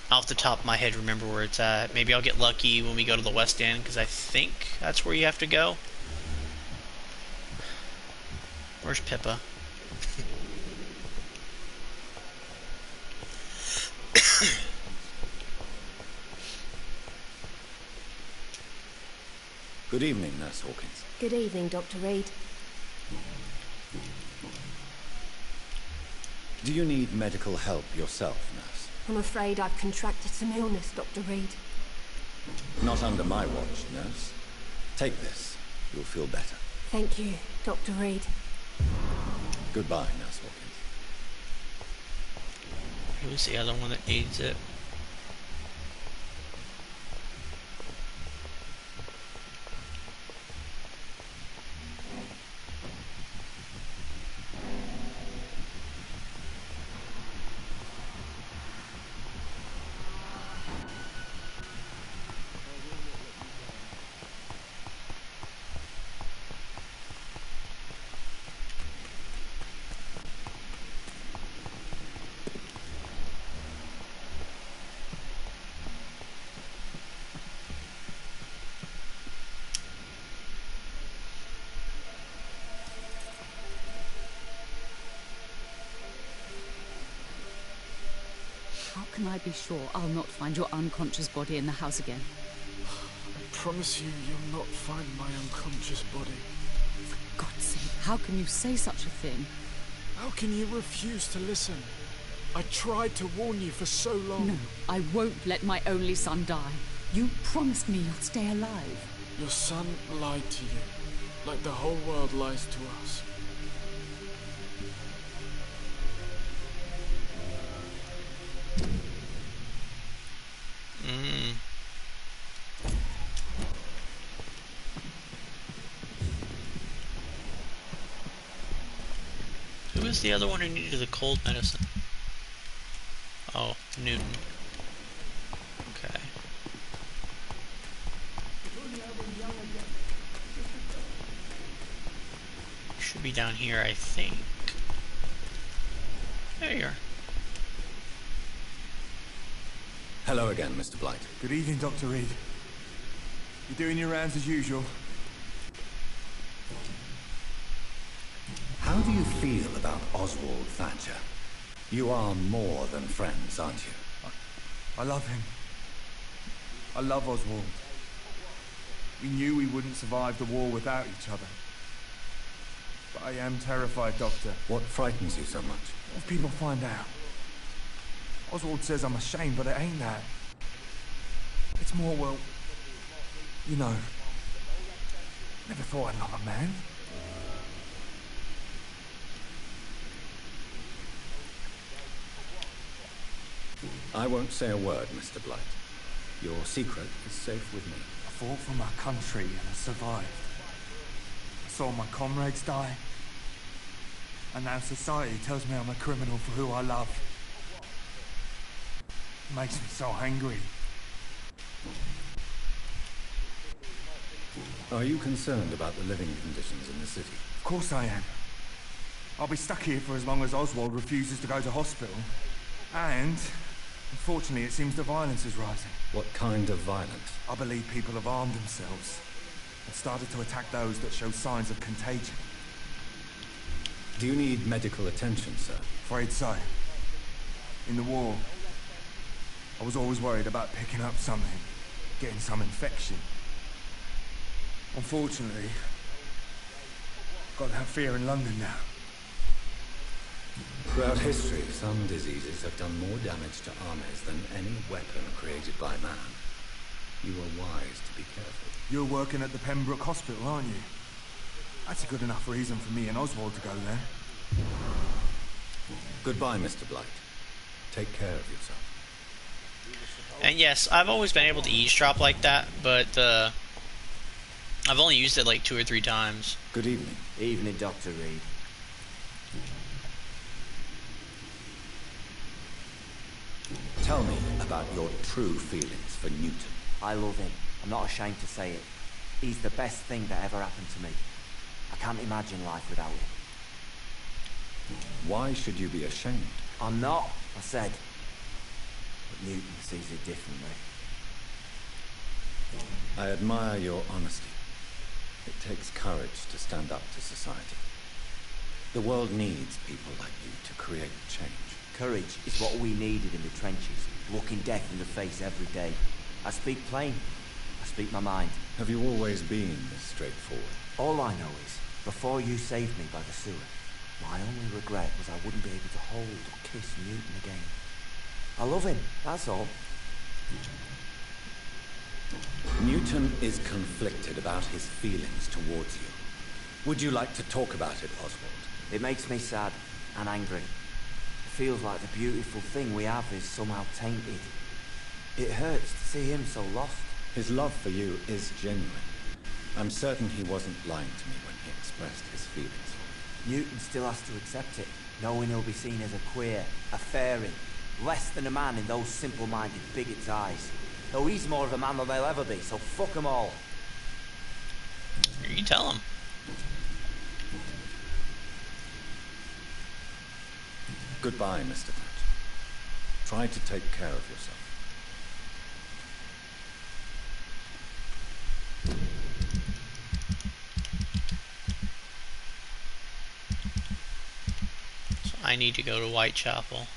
off the top of my head, remember where it's at. Maybe I'll get lucky when we go to the West End because I think that's where you have to go. Where's Pippa? Good evening, Nurse Hawkins. Good evening, Dr. Reed. Do you need medical help yourself, nurse? I'm afraid I've contracted some illness, Dr. Reed. Not under my watch, nurse. Take this. You'll feel better. Thank you, Dr. Reed. Goodbye, Nurse Hawkins. Who's the other one that needs it? How can I be sure I'll not find your unconscious body in the house again? I promise you, you'll not find my unconscious body. For God's sake, how can you say such a thing? How can you refuse to listen? I tried to warn you for so long. No, I won't let my only son die. You promised me you'll stay alive. Your son lied to you, like the whole world lies to us. Who was the other one who needed the cold medicine? Oh, Newton. Okay. Should be down here, I think. There you are. Hello again, Mr. Blight. Good evening, Dr. Reed. You doing your rounds as usual? How do you feel about Oswald Thatcher? You are more than friends, aren't you? I love him. I love Oswald. We knew we wouldn't survive the war without each other. But I am terrified, Doctor. What frightens you so much? What if people find out? Oswald says I'm ashamed, but it ain't that. It's more, well, you know, never thought I'd love a man. I won't say a word, Mr. Blight. Your secret is safe with me. I fought for my country and I survived. I saw my comrades die. And now society tells me I'm a criminal for who I love. It makes me so angry. Are you concerned about the living conditions in the city? Of course I am. I'll be stuck here for as long as Oswald refuses to go to hospital. And, unfortunately, it seems the violence is rising. What kind of violence? I believe people have armed themselves and started to attack those that show signs of contagion. Do you need medical attention, sir? Afraid so. In the war, I was always worried about picking up something, getting some infection. Unfortunately, I've got that fear in London now. Throughout history, some diseases have done more damage to armies than any weapon created by man. You are wise to be careful. You're working at the Pembroke Hospital, aren't you? That's a good enough reason for me and Oswald to go there. Goodbye, Mr. Blight. Take care of yourself. And yes, I've always been able to eavesdrop like that, but I've only used it like 2 or 3 times. Good evening. Evening, Dr. Reed. Tell me about your true feelings for Newton. I love him. I'm not ashamed to say it. He's the best thing that ever happened to me. I can't imagine life without him. Why should you be ashamed? I'm not, I said. But Newton sees it differently. I admire your honesty. It takes courage to stand up to society. The world needs people like you to create change. Courage is what we needed in the trenches, looking death in the face every day. I speak plain. I speak my mind. Have you always been this straightforward? All I know is, before you saved me by the sewer, my only regret was I wouldn't be able to hold or kiss Newton again. I love him, that's all. Newton is conflicted about his feelings towards you. Would you like to talk about it, Oswald? It makes me sad and angry. It feels like the beautiful thing we have is somehow tainted. It hurts to see him so lost. His love for you is genuine. I'm certain he wasn't lying to me when he expressed his feelings for you. Newton still has to accept it, knowing he'll be seen as a queer, a fairy, less than a man in those simple-minded bigots' eyes. Though he's more of a man than they'll ever be, so fuck them all. You tell him. Goodbye, Mr. Thatcher. Try to take care of yourself. So I need to go to Whitechapel.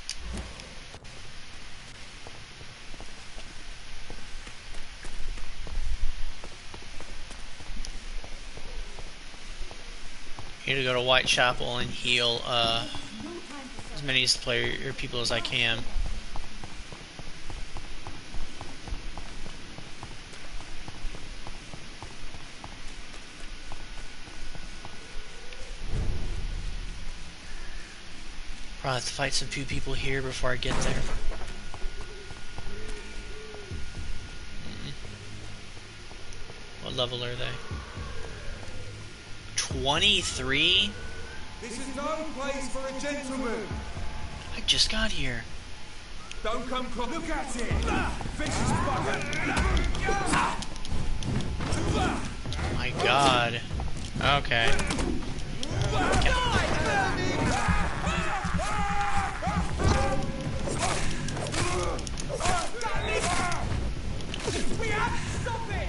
I need to go to Whitechapel and heal as many as player or people as I can. Probably have to fight some few people here before I get there. What level are they? 23? This is no place for a gentleman. I just got here. Don't come cross. Look at it. Vicious bugger. Oh my god. Okay. We have to stop it!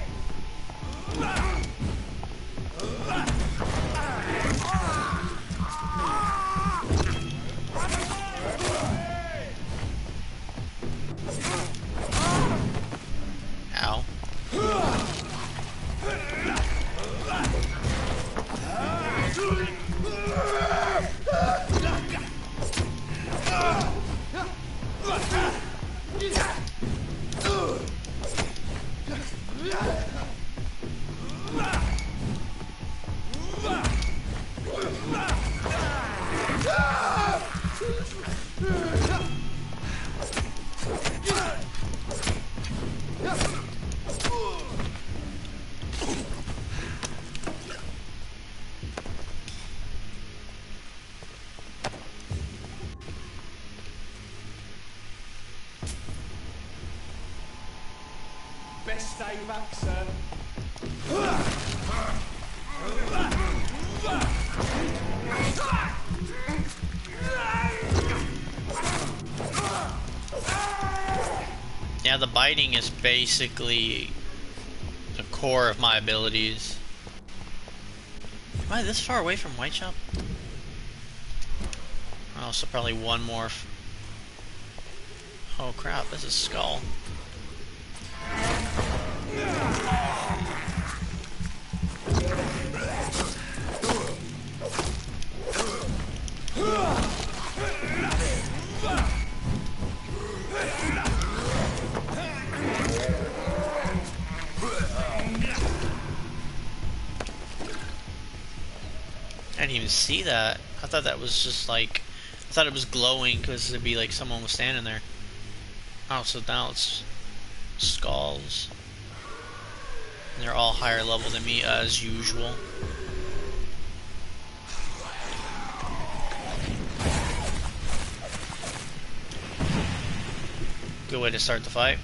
Best stay back, sir. Yeah, the biting is basically the core of my abilities. Am I this far away from Whitechapel? Oh, so probably one more. Oh crap, this is Skull. I didn't even see that. I thought that was just like, I thought it was glowing because it'd be like someone was standing there. Oh, so now it's skulls. And they're all higher level than me as usual. Good way to start the fight.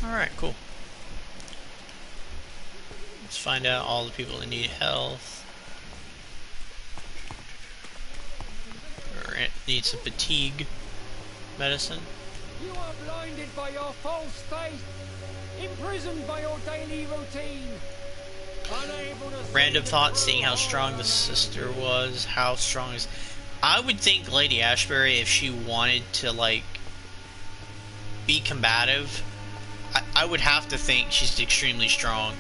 Alright, cool. Let's find out all the people that need health. Or need some fatigue medicine. You are blinded by your false faith, imprisoned by your daily routine. Unable to Random thought, seeing how strong the sister was, how strong is... I would think Lady Ashbury, if she wanted to, like, be combative, I would have to think she's extremely strong.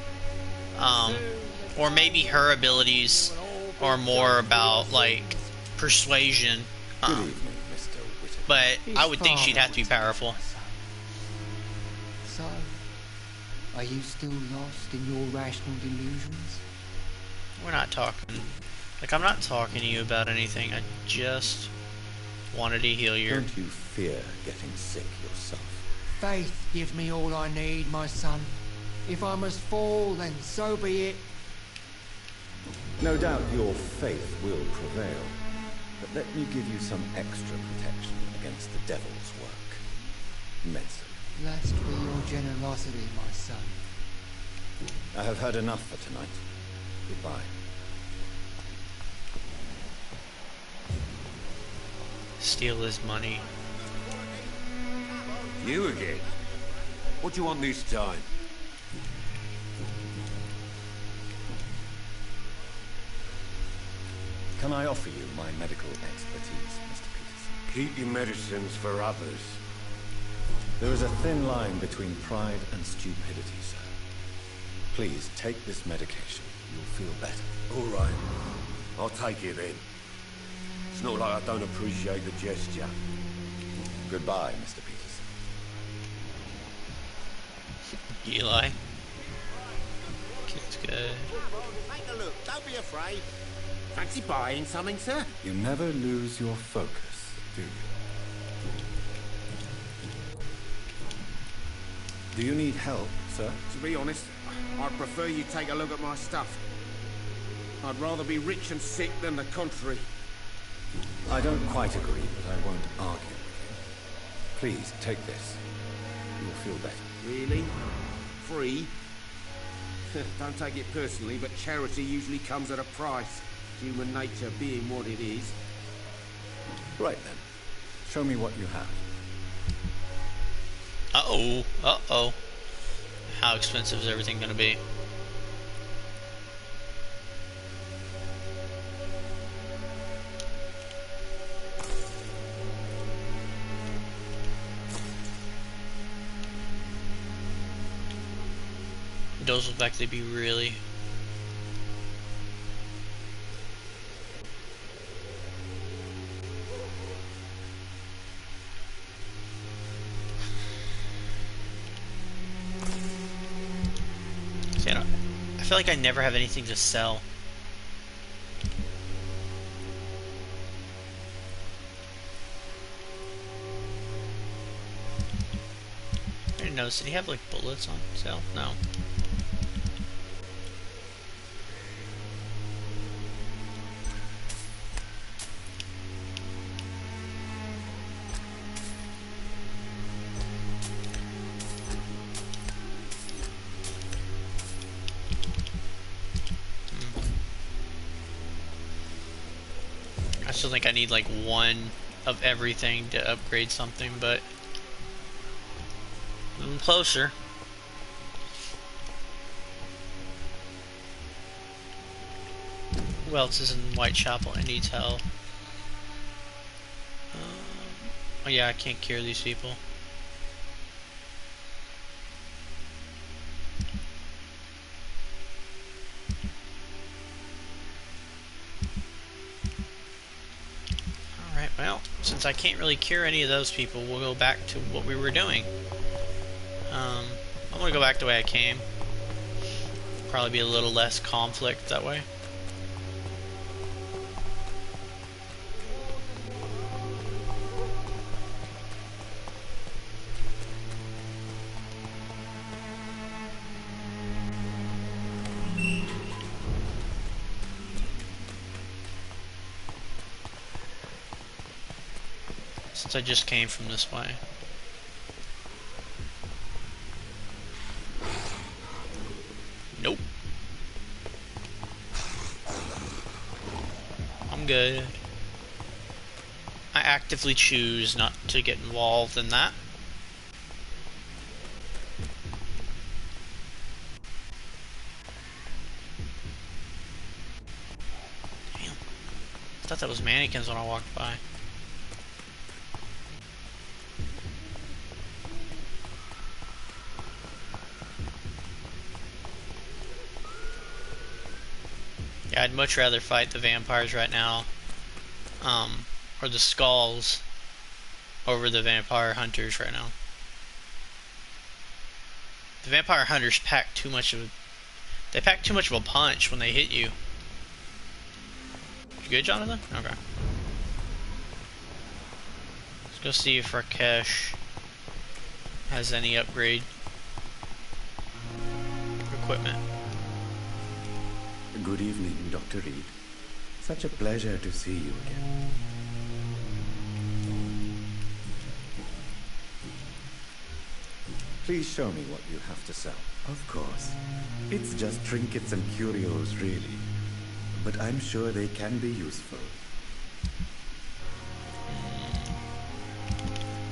Or maybe her abilities are more about, like, persuasion. Good evening, Mr. Whittaker. But I would think she'd have to be powerful. So, are you still lost in your rational delusions? We're not talking... Like, I'm not talking to you about anything. I just wanted to heal you. Don't you fear getting sick yourself? Faith gives me all I need, my son. If I must fall, then so be it. No doubt your faith will prevail, but let me give you some extra protection against the devil's work. Medicine. Blessed be your generosity, my son. I have had enough for tonight. Goodbye. Steal his money. You again? What do you want this time? Can I offer you my medical expertise, Mr. Peterson? Keep your medicines for others. There is a thin line between pride and stupidity, sir. Please take this medication. You'll feel better. All right. I'll take it then. It's not like I don't appreciate the gesture. Goodbye, Mr. Peterson. Eli. Kid's good. Take a look. Don't be afraid. Fancy buying something, sir? You never lose your focus, do you? Do you need help, sir? To be honest, I'd prefer you take a look at my stuff. I'd rather be rich and sick than the contrary. I don't quite agree, but I won't argue with you. Please, take this. you'll feel better. Really? Free? Don't take it personally, but charity usually comes at a price. Human nature being what it is. Right then. Show me what you have. Uh-oh. Uh-oh. How expensive is everything gonna be? Those look like they'd be really... See, I feel like I never have anything to sell. I didn't notice. Did he have like bullets on sale? No. I still think I need like one of everything to upgrade something, but I'm closer. Who else is in Whitechapel and needs help? Oh yeah, I can't cure these people. Alright, well, since I can't really cure any of those people, we'll go back to what we were doing. I'm gonna go back the way I came. Probably be a little less conflict that way. Since I just came from this way. Nope. I'm good. I actively choose not to get involved in that. Damn. I thought that was mannequins when I walked by. Yeah, I'd much rather fight the vampires right now, or the skulls, over the vampire hunters right now. The vampire hunters pack too much of a punch when they hit you. You good, Jonathan? Okay. Let's go see if Rakesh has any upgrade equipment. Good evening, Dr. Reed. Such a pleasure to see you again. Please show me what you have to sell. Of course. It's just trinkets and curios, really. But I'm sure they can be useful.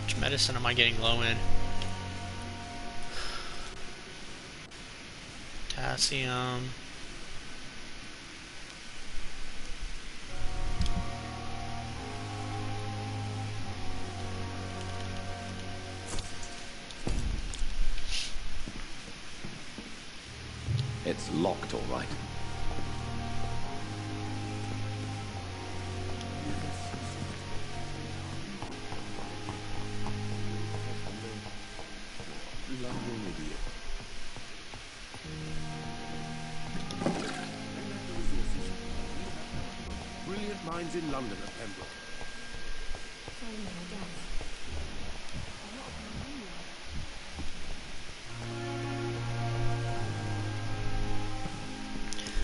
Which medicine am I getting low in? Potassium. It's locked, all right. Brilliant minds in London at Pembroke.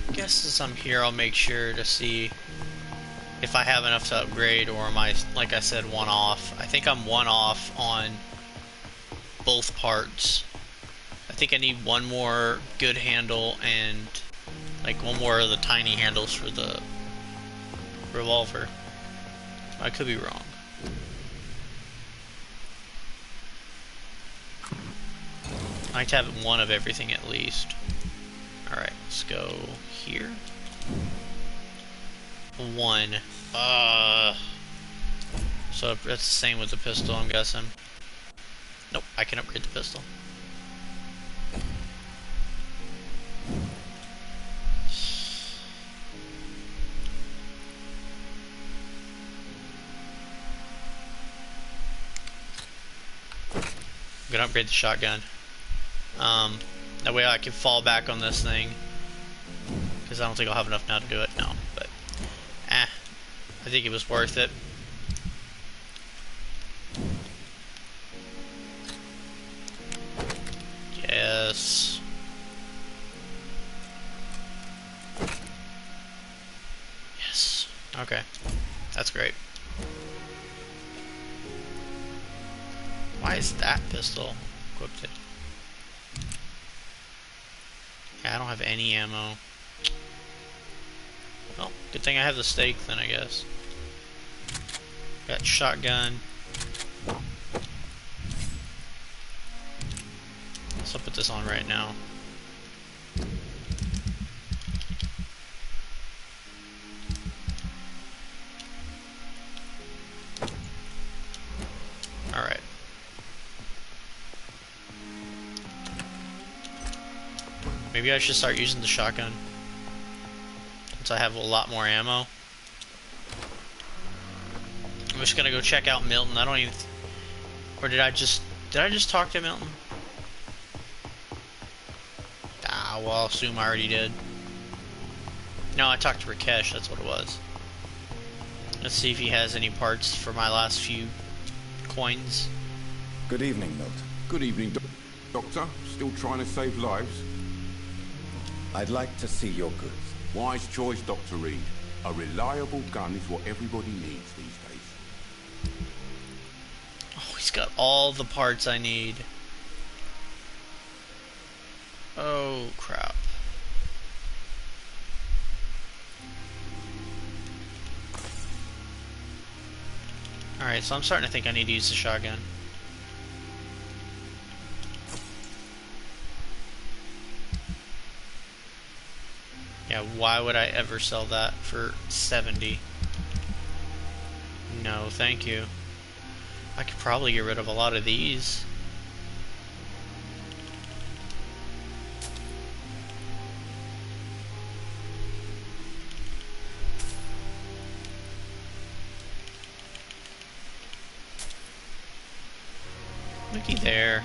I guess since I'm here, I'll make sure to see if I have enough to upgrade, or am I, like I said, one off. I think I'm one off on both parts. I think I need one more good handle and like one more of the tiny handles for the revolver. I could be wrong. I like to have one of everything at least. Alright, let's go here. One. So that's the same with the pistol, I'm guessing. Nope, I can upgrade the pistol. I'm gonna upgrade the shotgun. That way I can fall back on this thing. Because I don't think I'll have enough now to do it. No, but I think it was worth it. Yes. Yes. Okay. That's great. Why is that pistol equipped? Yeah, I don't have any ammo. Well, good thing I have the stake then, I guess. Got shotgun. So I'll put this on right now. Alright. Maybe I should start using the shotgun. Since I have a lot more ammo. I'm just gonna go check out Milton. I don't even... Or did I just talk to Milton? Well, I'll assume I already did. No, I talked to Rakesh, that's what it was. Let's see if he has any parts for my last few coins. Good evening, Milton. Good evening, Doctor. Still trying to save lives? I'd like to see your goods. Wise choice, Dr. Reed. A reliable gun is what everybody needs these days. Oh, he's got all the parts I need. Oh, crap. Alright, so I'm starting to think I need to use the shotgun. Yeah, why would I ever sell that for 70? No, thank you. I could probably get rid of a lot of these. Looky there.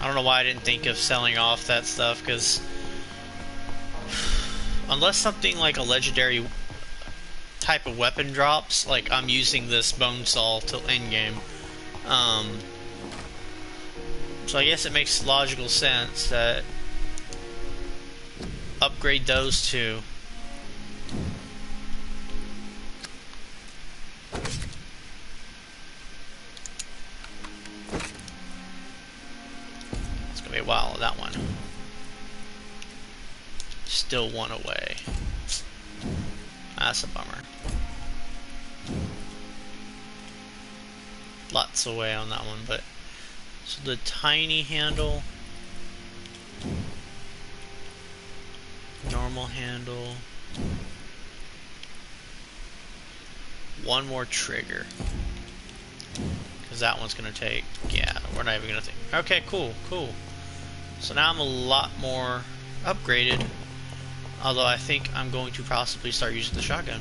I don't know why I didn't think of selling off that stuff, because unless something like a legendary type of weapon drops, like I'm using this bone saw till endgame. So I guess it makes logical sense that upgrade those two. A while, that one. Still one away. That's a bummer. Lots away on that one, but so the tiny handle, normal handle, one more trigger, because that one's gonna take, yeah, we're not even gonna think. Okay, cool. So now I'm a lot more upgraded, although I think I'm going to possibly start using the shotgun.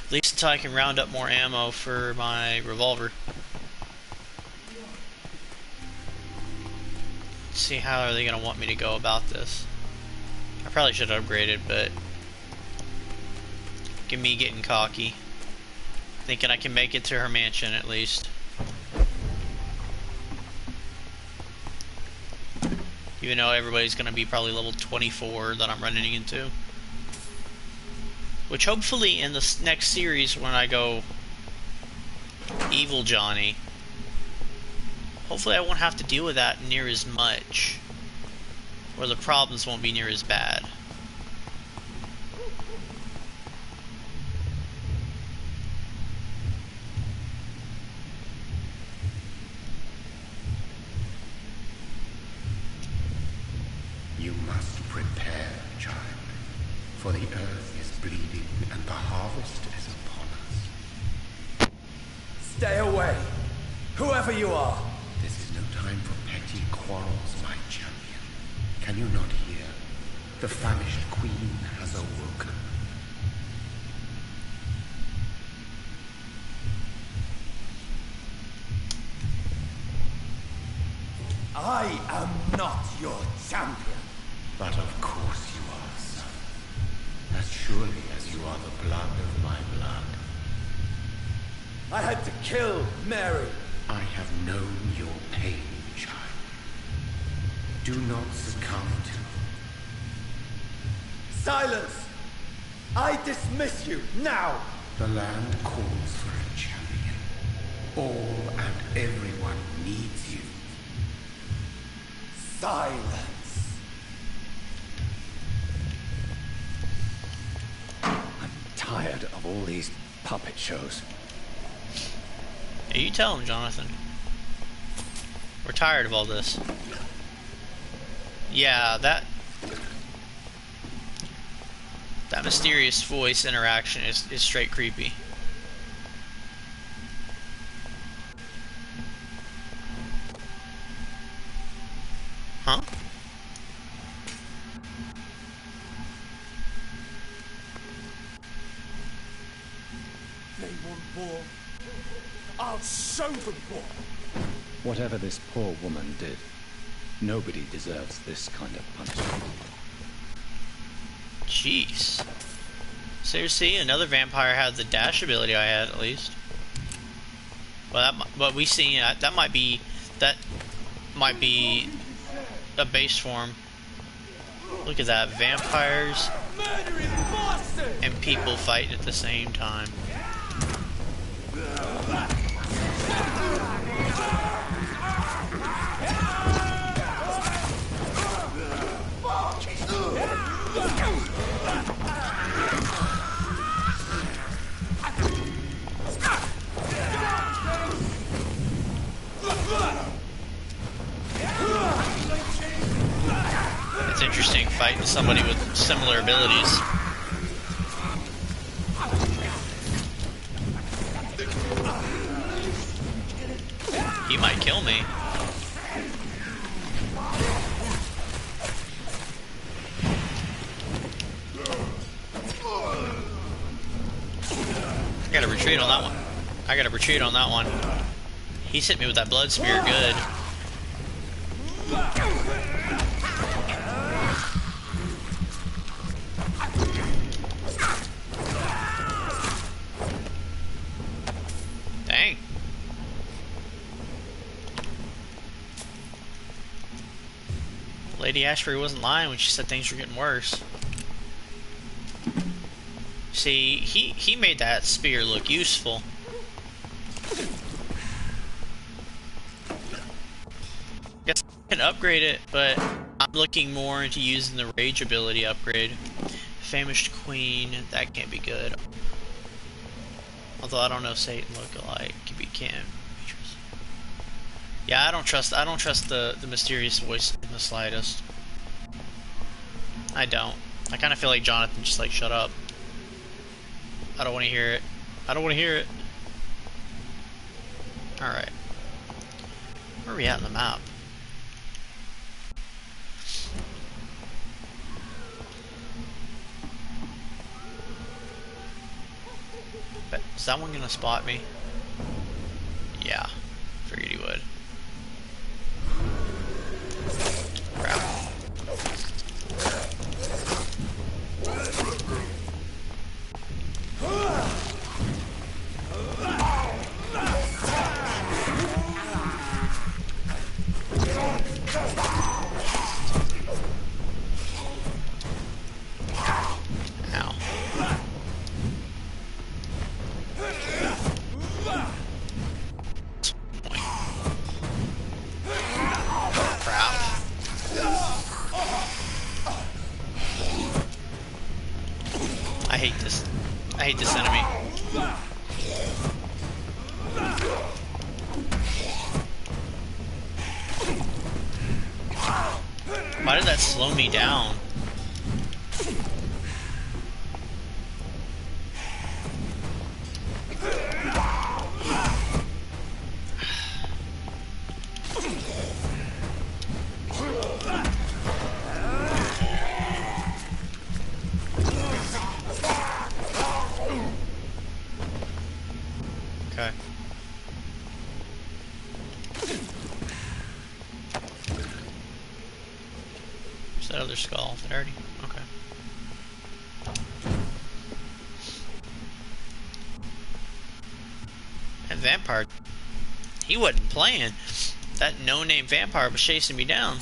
At least until I can round up more ammo for my revolver. Let's see, how are they going to want me to go about this? I probably should have upgraded, but give me getting cocky. Thinking I can make it to her mansion at least. Even though everybody's going to be probably level 24 that I'm running into. Which hopefully in the next series when I go Evil Johnny, hopefully I won't have to deal with that near as much. Or the problems won't be near as bad. You must prepare, child, for the earth is bleeding and the harvest is upon us. Stay away, whoever you are. This is no time for petty quarrels, my champion. Can you not hear? The famished queen has awoken. I am not your champion. But of course you are, son. As surely as you are the blood of my blood. I had to kill Mary. I have known your pain, child. Do not succumb to... Silence! I dismiss you, now! The land calls for a champion. All and everyone needs you. Silence! I'm tired of all these puppet shows. Hey, you tell him, Jonathan. We're tired of all this. Yeah, that mysterious voice interaction is straight creepy. Huh? They want war. I'll show them war. Whatever this poor woman did, nobody deserves this kind of punishment. Jeez. Seriously, another vampire had the dash ability I had, at least. Well, what we see, that might be a base form. Look at that, vampires and people fighting at the same time. It's interesting fighting somebody with similar abilities. He might kill me. I gotta retreat on that one. I gotta retreat on that one. He's hit me with that blood spear good. Dang. Lady Ashbury wasn't lying when she said things were getting worse. See, he made that spear look useful. Guess I can upgrade it, but I'm looking more into using the rage ability upgrade. Famished Queen, that can't be good. Although I don't know Satan look alike. We can. Yeah, I don't trust the mysterious voice in the slightest. I don't. I kind of feel like Jonathan just like shut up. I don't want to hear it. I don't want to hear it. Alright. Where are we at on the map? that one gonna spot me? Yeah. Figured he would. Crap. I hate this enemy. Why did that slow me down? Okay. Where's that other skull? Did I already? Okay. And Vampyr, he wasn't playing. That no-name Vampyr was chasing me down.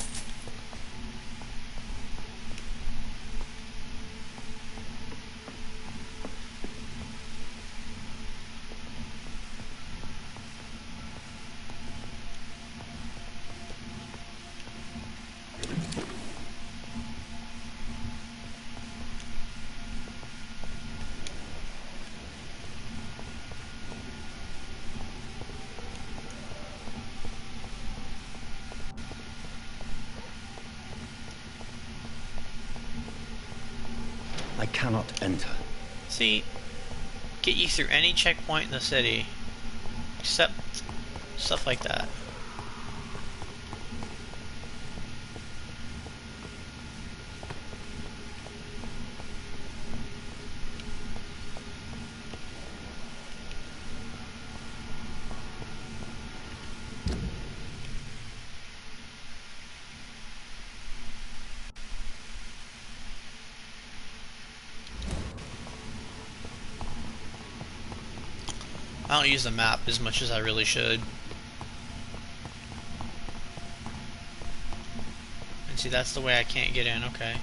I cannot enter. See, get you through any checkpoint in the city, except stuff like that. I don't use the map as much as I really should. And see, that's the way I can't get in, okay.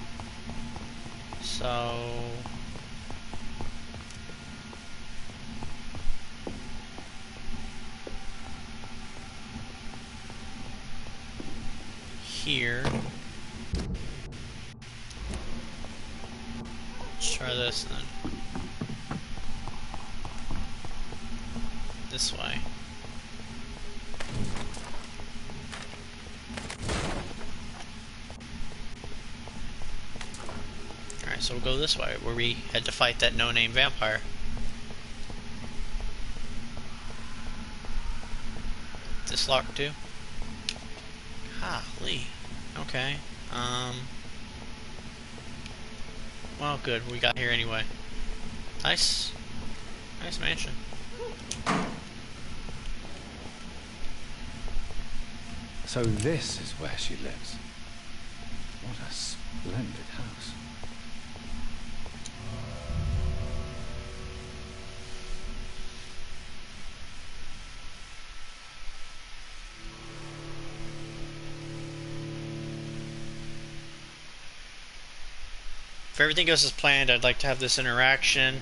So... here. Let's try this then. This way. Alright, so we'll go this way, where we had to fight that no-name Vampyr. This locked too? Golly. Okay. Well, good. We got here anyway. Nice. Nice mansion. So this is where she lives. What a splendid house. If everything goes as planned, I'd like to have this interaction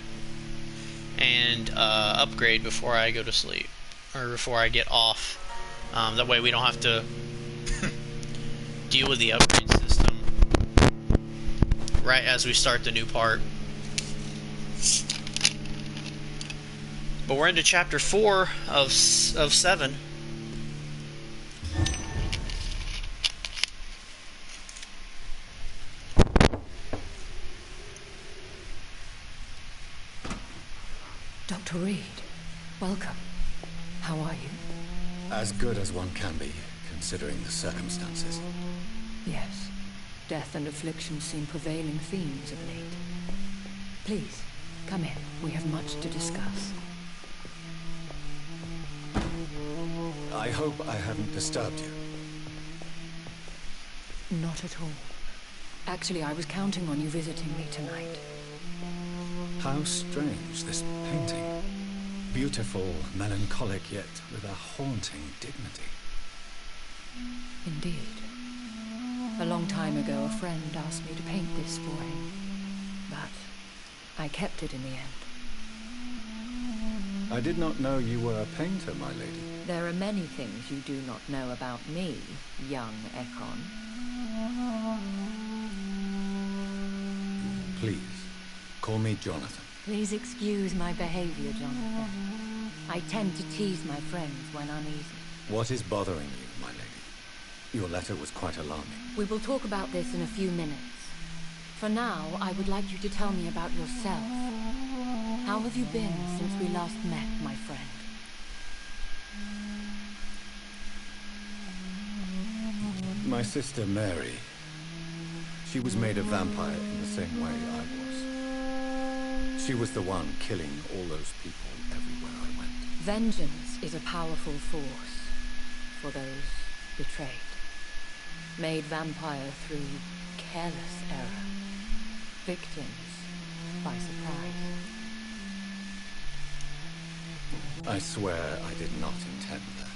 and upgrade before I go to sleep, or before I get off. That way we don't have to deal with the upgrade system right as we start the new part. But we're into chapter 4 of 7. Dr. Reed, welcome. How are you? As good as one can be, considering the circumstances. Yes. Death and affliction seem prevailing themes of late. Please, come in. We have much to discuss. I hope I haven't disturbed you. Not at all. Actually, I was counting on you visiting me tonight. How strange, this painting. Beautiful, melancholic, yet with a haunting dignity. Indeed. A long time ago, a friend asked me to paint this for him. But I kept it in the end. I did not know you were a painter, my lady. There are many things you do not know about me, young Ekon. Please, call me Jonathan. Please excuse my behavior, Jonathan. I tend to tease my friends when uneasy. What is bothering you, my lady? Your letter was quite alarming. We will talk about this in a few minutes. For now, I would like you to tell me about yourself. How have you been since we last met, my friend? My sister Mary. She was made a vampire in the same way I was. She was the one killing all those people everywhere I went. Vengeance is a powerful force for those betrayed. Made vampire through careless error. Victims by surprise. I swear I did not intend that.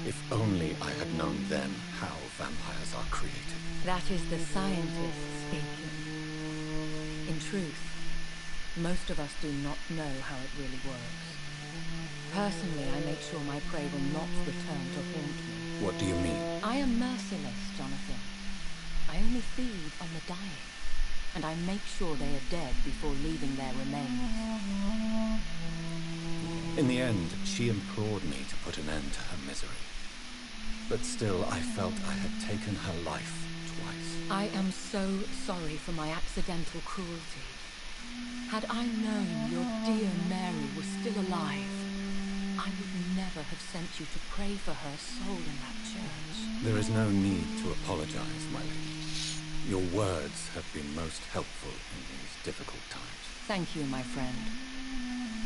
If only I had known then how vampires are created. That is the scientist speaking. In truth, most of us do not know how it really works. Personally, I make sure my prey will not return to haunt me. What do you mean? I am merciless, Jonathan. I only feed on the dying, and I make sure they are dead before leaving their remains. In the end, she implored me to put an end to her misery. But still, I felt I had taken her life twice. I am so sorry for my accidental cruelty. Had I known your dear Mary was still alive, I would never have sent you to pray for her soul in that church. There is no need to apologize, my lady. Your words have been most helpful in these difficult times. Thank you, my friend.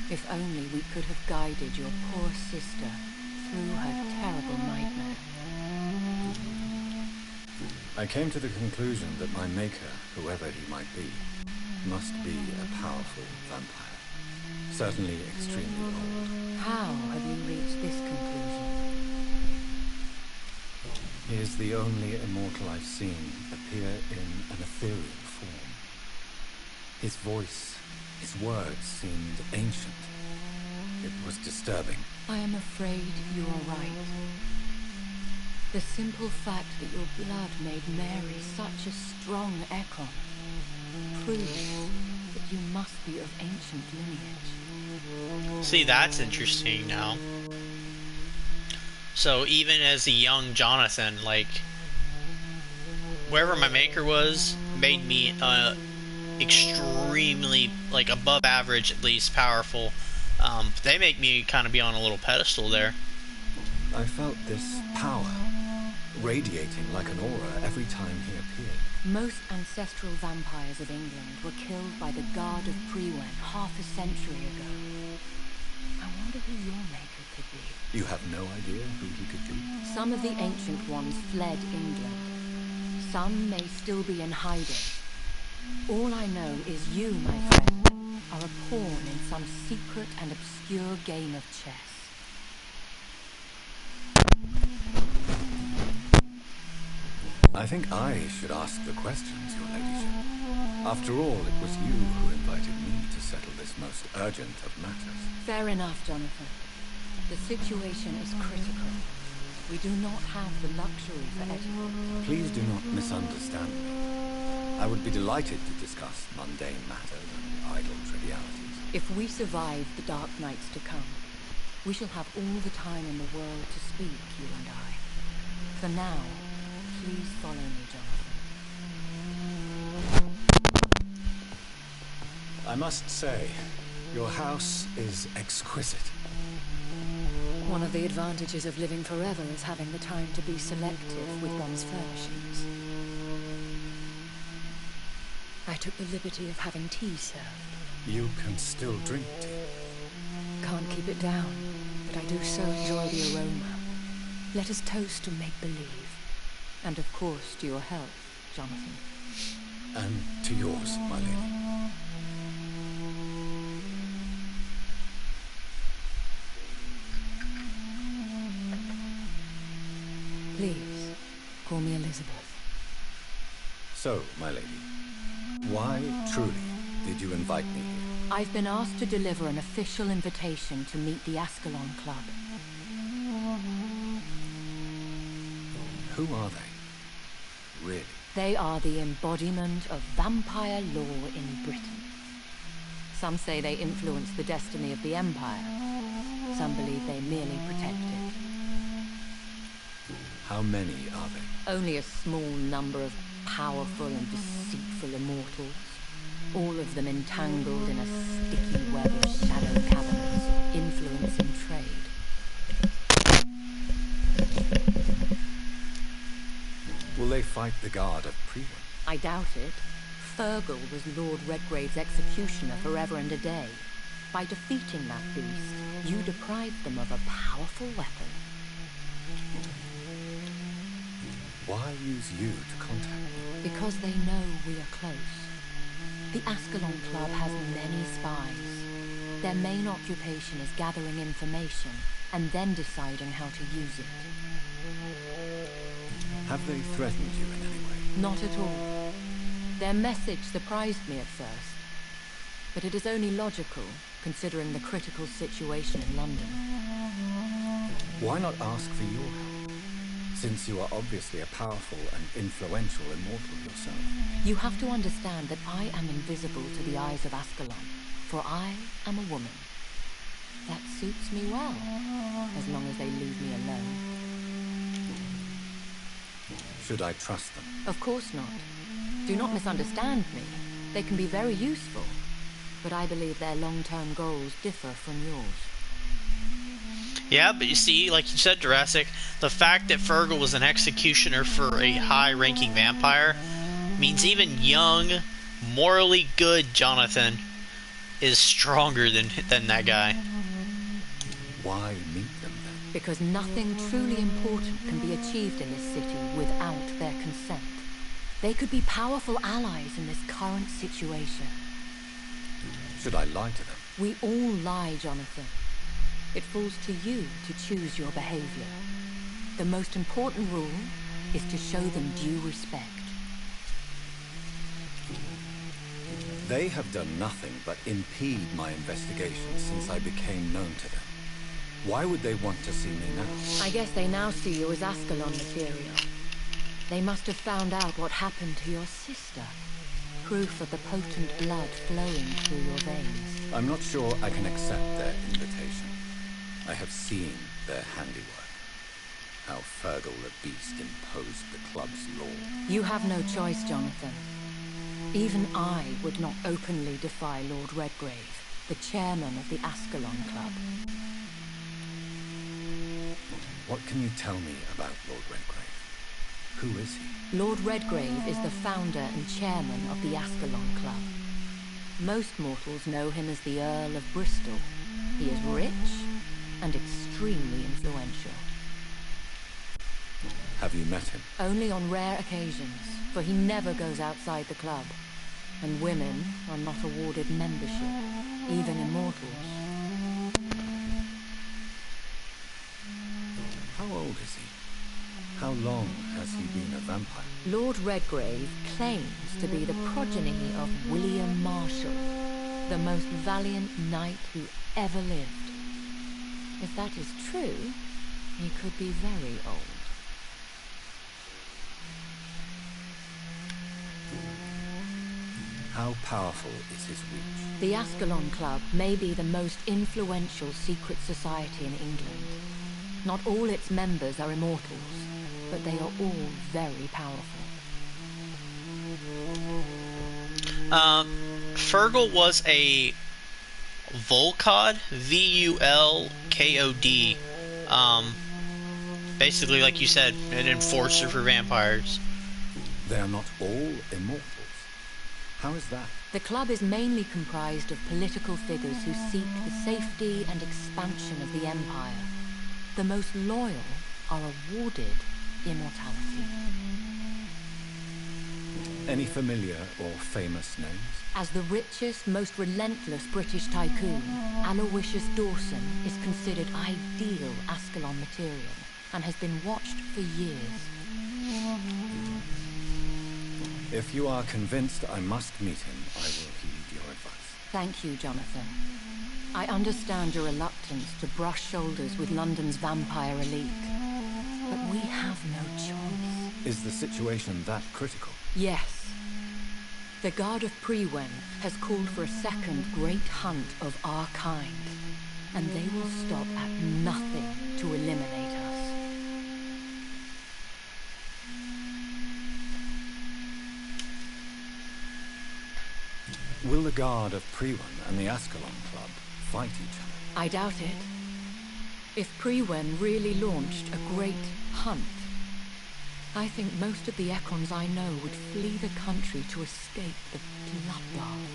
If only we could have guided your poor sister through her terrible nightmare. I came to the conclusion that my maker, whoever he might be, must be a powerful vampire. Certainly extremely old. How have you reached this conclusion? He is the only immortal I've seen appear in an ethereal form. His voice, his words seemed ancient. It was disturbing. I am afraid you are right. The simple fact that your blood made Mary such a strong Ekon proves that you must be of ancient lineage. See, that's interesting now. So even as a young Jonathan, like, wherever my maker was, made me extremely, like, above average, at least, powerful. They make me kind of be on a little pedestal there. I felt this power radiating like an aura every time he appeared. Most ancestral vampires of England were killed by the Guard of Priwen half a century ago. I wonder who your maker could be. You have no idea who he could be? Some of the ancient ones fled England. Some may still be in hiding. All I know is you, my friend, are a pawn in some secret and obscure game of chess. I think I should ask the questions, your ladyship. After all, it was you who invited me to settle this most urgent of matters. Fair enough, Jonathan. The situation is critical. We do not have the luxury for etiquette. Please do not misunderstand me. I would be delighted to discuss mundane matters and idle trivialities. If we survive the dark nights to come, we shall have all the time in the world to speak, you and I. For now, please follow me, Jonathan. I must say, your house is exquisite. One of the advantages of living forever is having the time to be selective with one's furnishings. I took the liberty of having tea served. You can still drink tea. Can't keep it down, but I do so enjoy the aroma. Let us toast to make-believe. And of course to your health, Jonathan. And to yours, my lady. Please, call me Elizabeth. So, my lady, why, truly, did you invite me here? I've been asked to deliver an official invitation to meet the Ascalon Club. Who are they? Really? They are the embodiment of vampire law in Britain. Some say they influence the destiny of the Empire. Some believe they merely protect it. How many are they? Only a small number of powerful and deceitful immortals. All of them entangled in a sticky web of shadow cabinets, influencing trade. Will they fight the guard of Priwen? I doubt it. Fergal was Lord Redgrave's executioner forever and a day. By defeating that beast, you deprived them of a powerful weapon. Why use you to contact me? Because they know we are close. The Ascalon Club has many spies. Their main occupation is gathering information and then deciding how to use it. Have they threatened you in any way? Not at all. Their message surprised me at first. But it is only logical, considering the critical situation in London. Why not ask for your help? Since you are obviously a powerful and influential immortal yourself. You have to understand that I am invisible to the eyes of Ascalon, for I am a woman. That suits me well, as long as they leave me alone. Should I trust them? Of course not. Do not misunderstand me. They can be very useful, but I believe their long-term goals differ from yours. Yeah, but you see, like you said, Jurassic, the fact that Fergal was an executioner for a high-ranking vampire means even young, morally good Jonathan is stronger than that guy. Why meet them then? Because nothing truly important can be achieved in this city without their consent. They could be powerful allies in this current situation. Should I lie to them? We all lie, Jonathan. It falls to you to choose your behavior. The most important rule is to show them due respect. They have done nothing but impede my investigation since I became known to them. Why would they want to see me now? I guess they now see you as Ascalon material. They must have found out what happened to your sister. Proof of the potent blood flowing through your veins. I'm not sure I can accept their invitation. I have seen their handiwork. How Fergal the Beast imposed the club's law. You have no choice, Jonathan. Even I would not openly defy Lord Redgrave, the chairman of the Ascalon Club. What can you tell me about Lord Redgrave? Who is he? Lord Redgrave is the founder and chairman of the Ascalon Club. Most mortals know him as the Earl of Bristol. He is rich and extremely influential. Have you met him? Only on rare occasions, for he never goes outside the club. And women are not awarded membership, even immortals. How old is he? How long has he been a vampire? Lord Redgrave claims to be the progeny of William Marshall, the most valiant knight who ever lived. If that is true, he could be very old. How powerful is his reach? The Ascalon Club may be the most influential secret society in England. Not all its members are immortals, but they are all very powerful. Fergal was a Volkod, V-U-L-K-O-D. Basically, like you said, an enforcer for vampires. They are not all immortals. How is that? The club is mainly comprised of political figures who seek the safety and expansion of the Empire. The most loyal are awarded immortality. Any familiar or famous names? As the richest, most relentless British tycoon, Aloysius Dawson is considered ideal Ascalon material and has been watched for years. If you are convinced I must meet him, I will heed your advice. Thank you, Jonathan. I understand your reluctance to brush shoulders with London's vampire elite, but we have no choice. Is the situation that critical? Yes. The Guard of Prewen has called for a second great hunt of our kind, and they will stop at nothing to eliminate us. Will the Guard of Prewen and the Ascalon Club fight each other? I doubt it. If Prewen really launched a great hunt, I think most of the Ekons I know would flee the country to escape the bloodbath.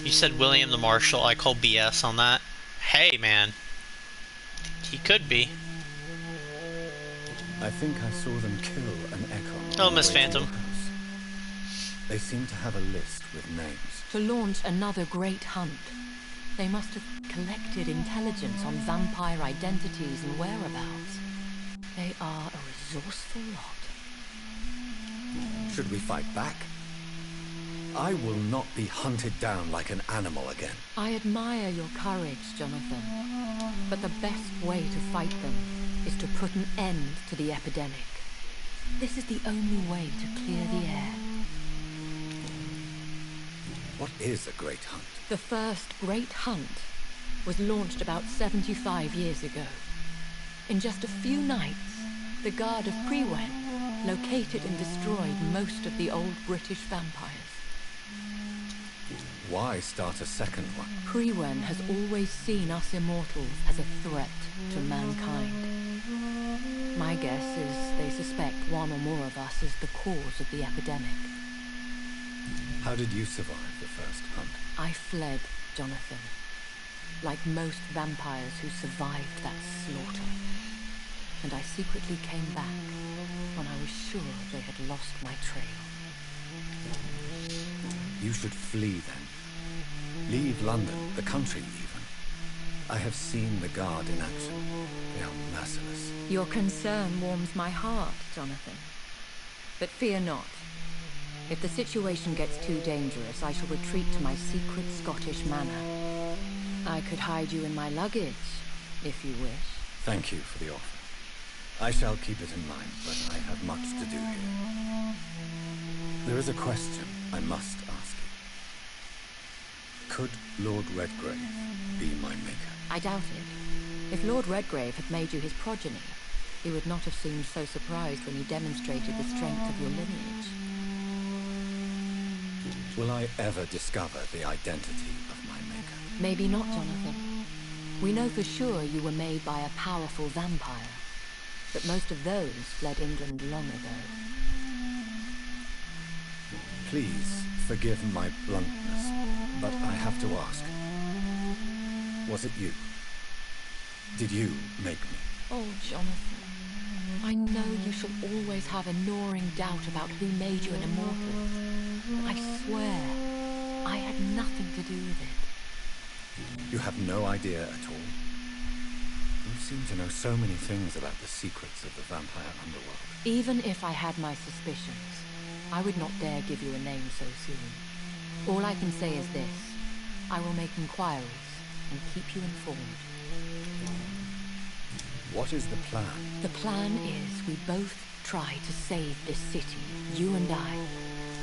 You said William the Marshal. I call BS on that. Hey, man. He could be. I think I saw them kill an Ekon. Oh, Miss Phantom. They seem to have a list with names. To launch another great hunt, they must have collected intelligence on vampire identities and whereabouts. They are a resourceful lot. Should we fight back? I will not be hunted down like an animal again. I admire your courage, Jonathan. But the best way to fight them is to put an end to the epidemic. This is the only way to clear the air. What is a great hunt? The first great hunt was launched about 75 years ago. In just a few nights, the Guard of Prewen located and destroyed most of the old British vampires. Why start a second one? Prewen has always seen us immortals as a threat to mankind. My guess is they suspect one or more of us is the cause of the epidemic. How did you survive the first hunt? I fled, Jonathan. Like most vampires who survived that slaughter. And I secretly came back when I was sure they had lost my trail. You should flee then. Leave London, the country even. I have seen the Guard in action. They are merciless. Your concern warms my heart, Jonathan. But fear not. If the situation gets too dangerous, I shall retreat to my secret Scottish manor. I could hide you in my luggage, if you wish. Thank you for the offer. I shall keep it in mind, but I have much to do here. There is a question I must ask you. Could Lord Redgrave be my maker? I doubt it. If Lord Redgrave had made you his progeny, he would not have seemed so surprised when you demonstrated the strength of your lineage. Will I ever discover the identity of my maker? Maybe not, Jonathan. We know for sure you were made by a powerful vampire, but most of those fled England long ago. Please forgive my bluntness, but I have to ask. Was it you? Did you make me? Oh, Jonathan. I know you shall always have a gnawing doubt about who made you an immortal. But I swear, I had nothing to do with it. You have no idea at all? You seem to know so many things about the secrets of the vampire underworld. Even if I had my suspicions, I would not dare give you a name so soon. All I can say is this. I will make inquiries and keep you informed. What is the plan? The plan is we both try to save this city, you and I.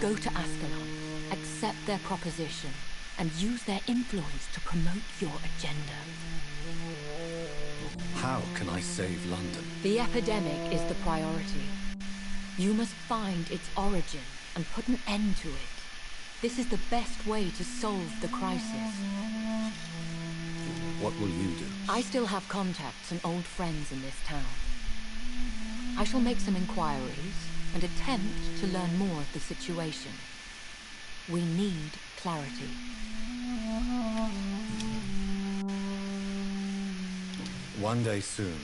Go to Ascalon, accept their proposition, and use their influence to promote your agenda. How can I save London? The epidemic is the priority. You must find its origin and put an end to it. This is the best way to solve the crisis. What will you do? I still have contacts and old friends in this town. I shall make some inquiries and attempt to learn more of the situation. We need clarity. One day soon,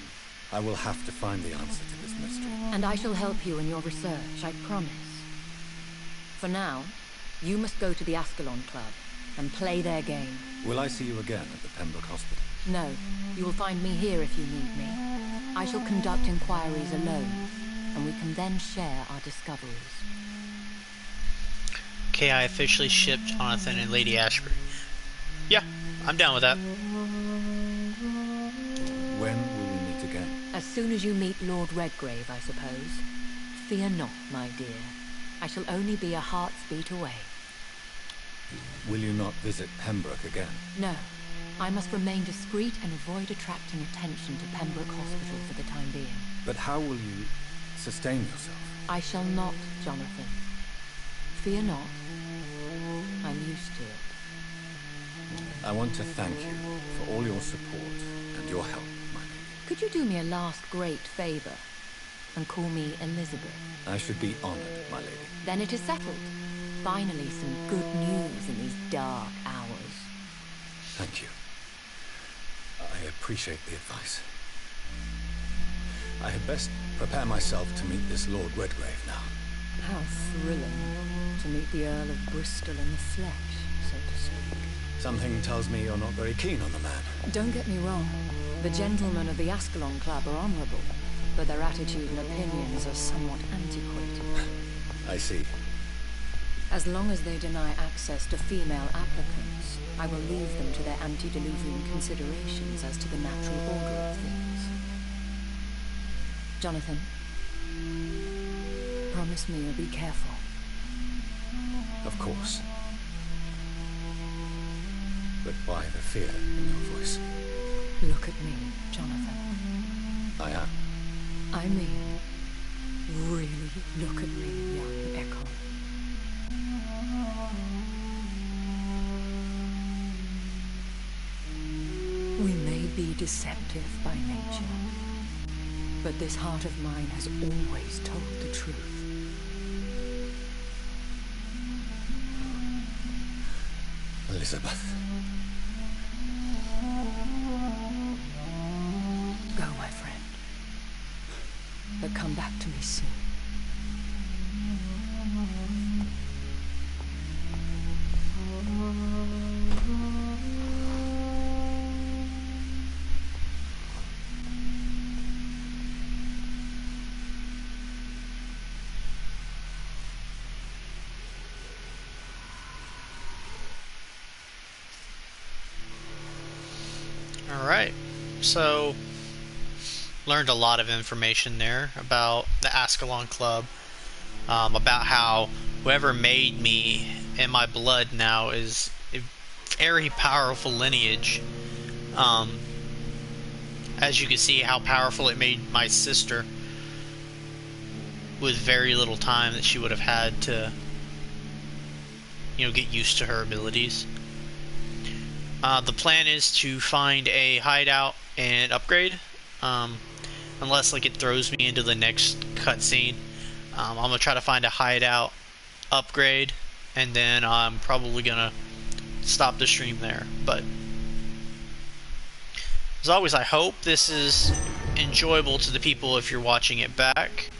I will have to find the answer to this mystery. And I shall help you in your research, I promise. For now, you must go to the Ascalon Club and play their game. Will I see you again at the Pembroke Hospital? No, you will find me here if you need me. I shall conduct inquiries alone, and we can then share our discoveries. Okay, I officially shipped Jonathan and Lady Ashbury. Yeah, I'm down with that. When will we meet again? As soon as you meet Lord Redgrave, I suppose. Fear not, my dear. I shall only be a heart's beat away. Will you not visit Pembroke again? No. I must remain discreet and avoid attracting attention to Pembroke Hospital for the time being. But how will you sustain yourself? I shall not, Jonathan. Fear not. I'm used to it. I want to thank you for all your support and your help, my lady. Could you do me a last great favor and call me Elizabeth? I should be honored, my lady. Then it is settled. Finally, some good news in these dark hours. Thank you. I appreciate the advice. I had best prepare myself to meet this Lord Redgrave now. How thrilling to meet the Earl of Bristol in the flesh, so to speak. Something tells me you're not very keen on the man. Don't get me wrong. The gentlemen of the Ascalon Club are honorable, but their attitude and opinions are somewhat antiquated. I see. As long as they deny access to female applicants, I will leave them to their antediluvian considerations as to the natural order of things. Jonathan, promise me you'll be careful. Of course. But why the fear in your voice? Look at me, Jonathan. I am. I mean, really look at me, young Echo. We may be deceptive by nature, but this heart of mine has always told the truth. Elizabeth. Go, my friend. But come back to me soon. Alright, so learned a lot of information there about the Ascalon Club, about how whoever made me and my blood now is a very powerful lineage. As you can see how powerful it made my sister with very little time that she would have had to, you know, get used to her abilities. The plan is to find a hideout and upgrade, unless like it throws me into the next cutscene. I'm gonna try to find a hideout, upgrade, and then I'm probably gonna stop the stream there. But as always, I hope this is enjoyable to the people if you're watching it back.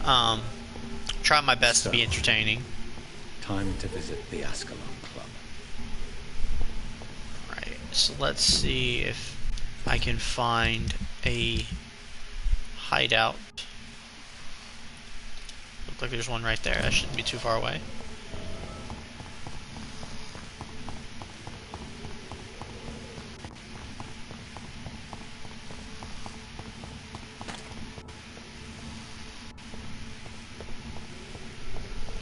Try my best to be entertaining. Time to visit the Ascalon Club. So let's see if I can find a hideout. Looks like there's one right there. That shouldn't be too far away.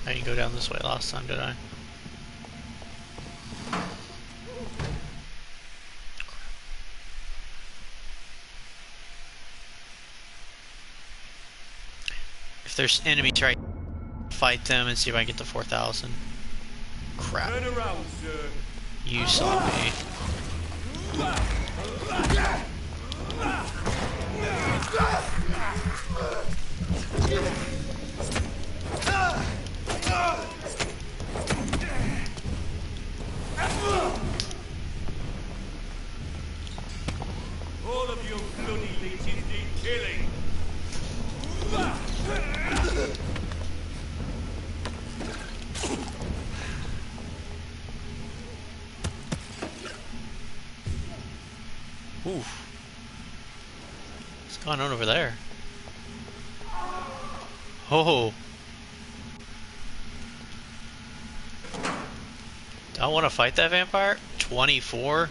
I didn't go down this way last time, did I? If there's enemies right, fight them and see if I can get to 4,000. Crap. Turn around, sir. You saw me. All of You bloody leeches need killing. Ooh. What's going on over there? Oh. Do I want to fight that vampire? 24?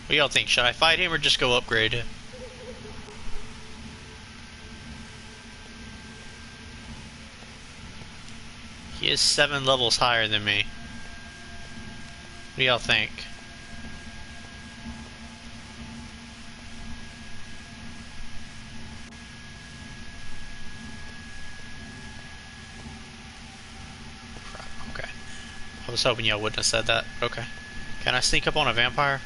What do y'all think? Should I fight him or just go upgrade? He is 7 levels higher than me. What do y'all think? Crap, okay. I was hoping y'all wouldn't have said that. Okay. Can I sneak up on a vampire?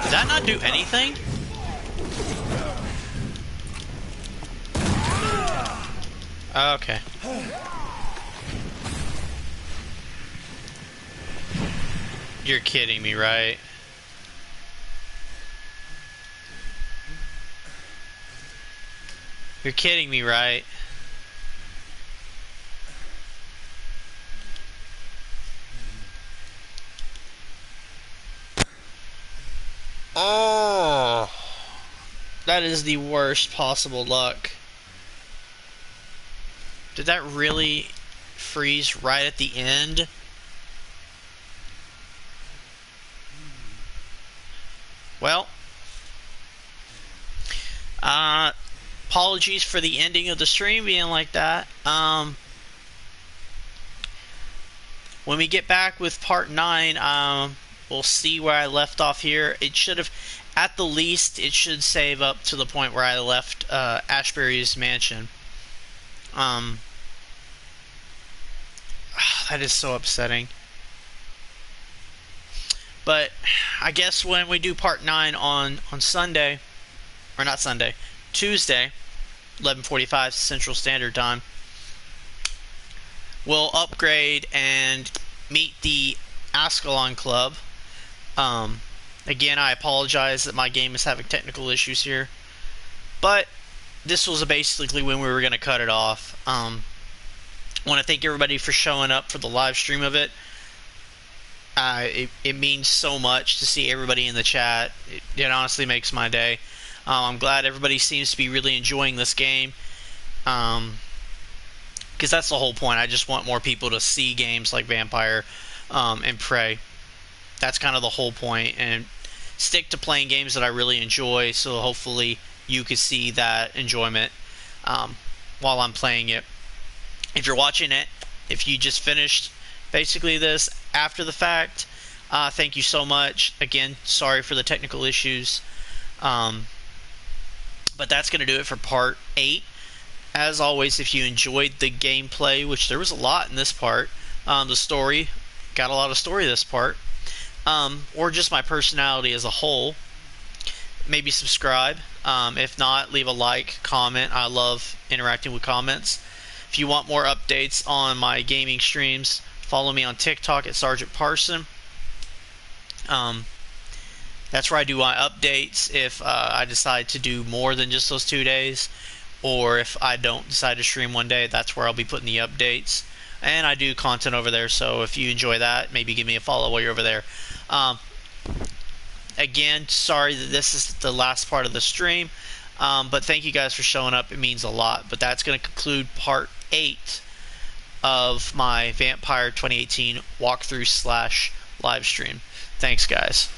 Did that not do anything? Okay. You're kidding me, right? You're kidding me, right? Oh, that is the worst possible luck. Did that really freeze right at the end? Well, apologies for the ending of the stream being like that. When we get back with part 9, we'll see where I left off here. It should have, at the least, it should save up to the point where I left Ashbury's mansion. That is so upsetting. But I guess when we do part 9 on Sunday, or not Sunday, Tuesday, 11:45 Central Standard Time, we'll upgrade and meet the Ascalon Club. Again, I apologize that my game is having technical issues here, but this was basically when we were going to cut it off. I want to thank everybody for showing up for the live stream of it. It means so much to see everybody in the chat. It honestly makes my day. I'm glad everybody seems to be really enjoying this game, because that's the whole point. I just want more people to see games like Vampyr and Prey. That's kind of the whole point, and stick to playing games that I really enjoy, so hopefully you can see that enjoyment while I'm playing it. If you're watching it, if you just finished basically this after the fact, thank you so much. Again, sorry for the technical issues. But that's going to do it for part 8. As always, if you enjoyed the gameplay, which there was a lot in this part, the story, got a lot of story this part, or just my personality as a whole, maybe subscribe. If not, leave a like, comment. I love interacting with comments. If you want more updates on my gaming streams, follow me on TikTok at SgtParson's. That's where I do my updates if I decide to do more than just those 2 days, or if I don't decide to stream one day, that's where I'll be putting the updates. And I do content over there, so if you enjoy that, maybe give me a follow while you're over there. Again, sorry that this is the last part of the stream, but thank you guys for showing up. It means a lot. But that's going to conclude part 8 of my Vampyr 2018 walkthrough / live stream. Thanks, guys.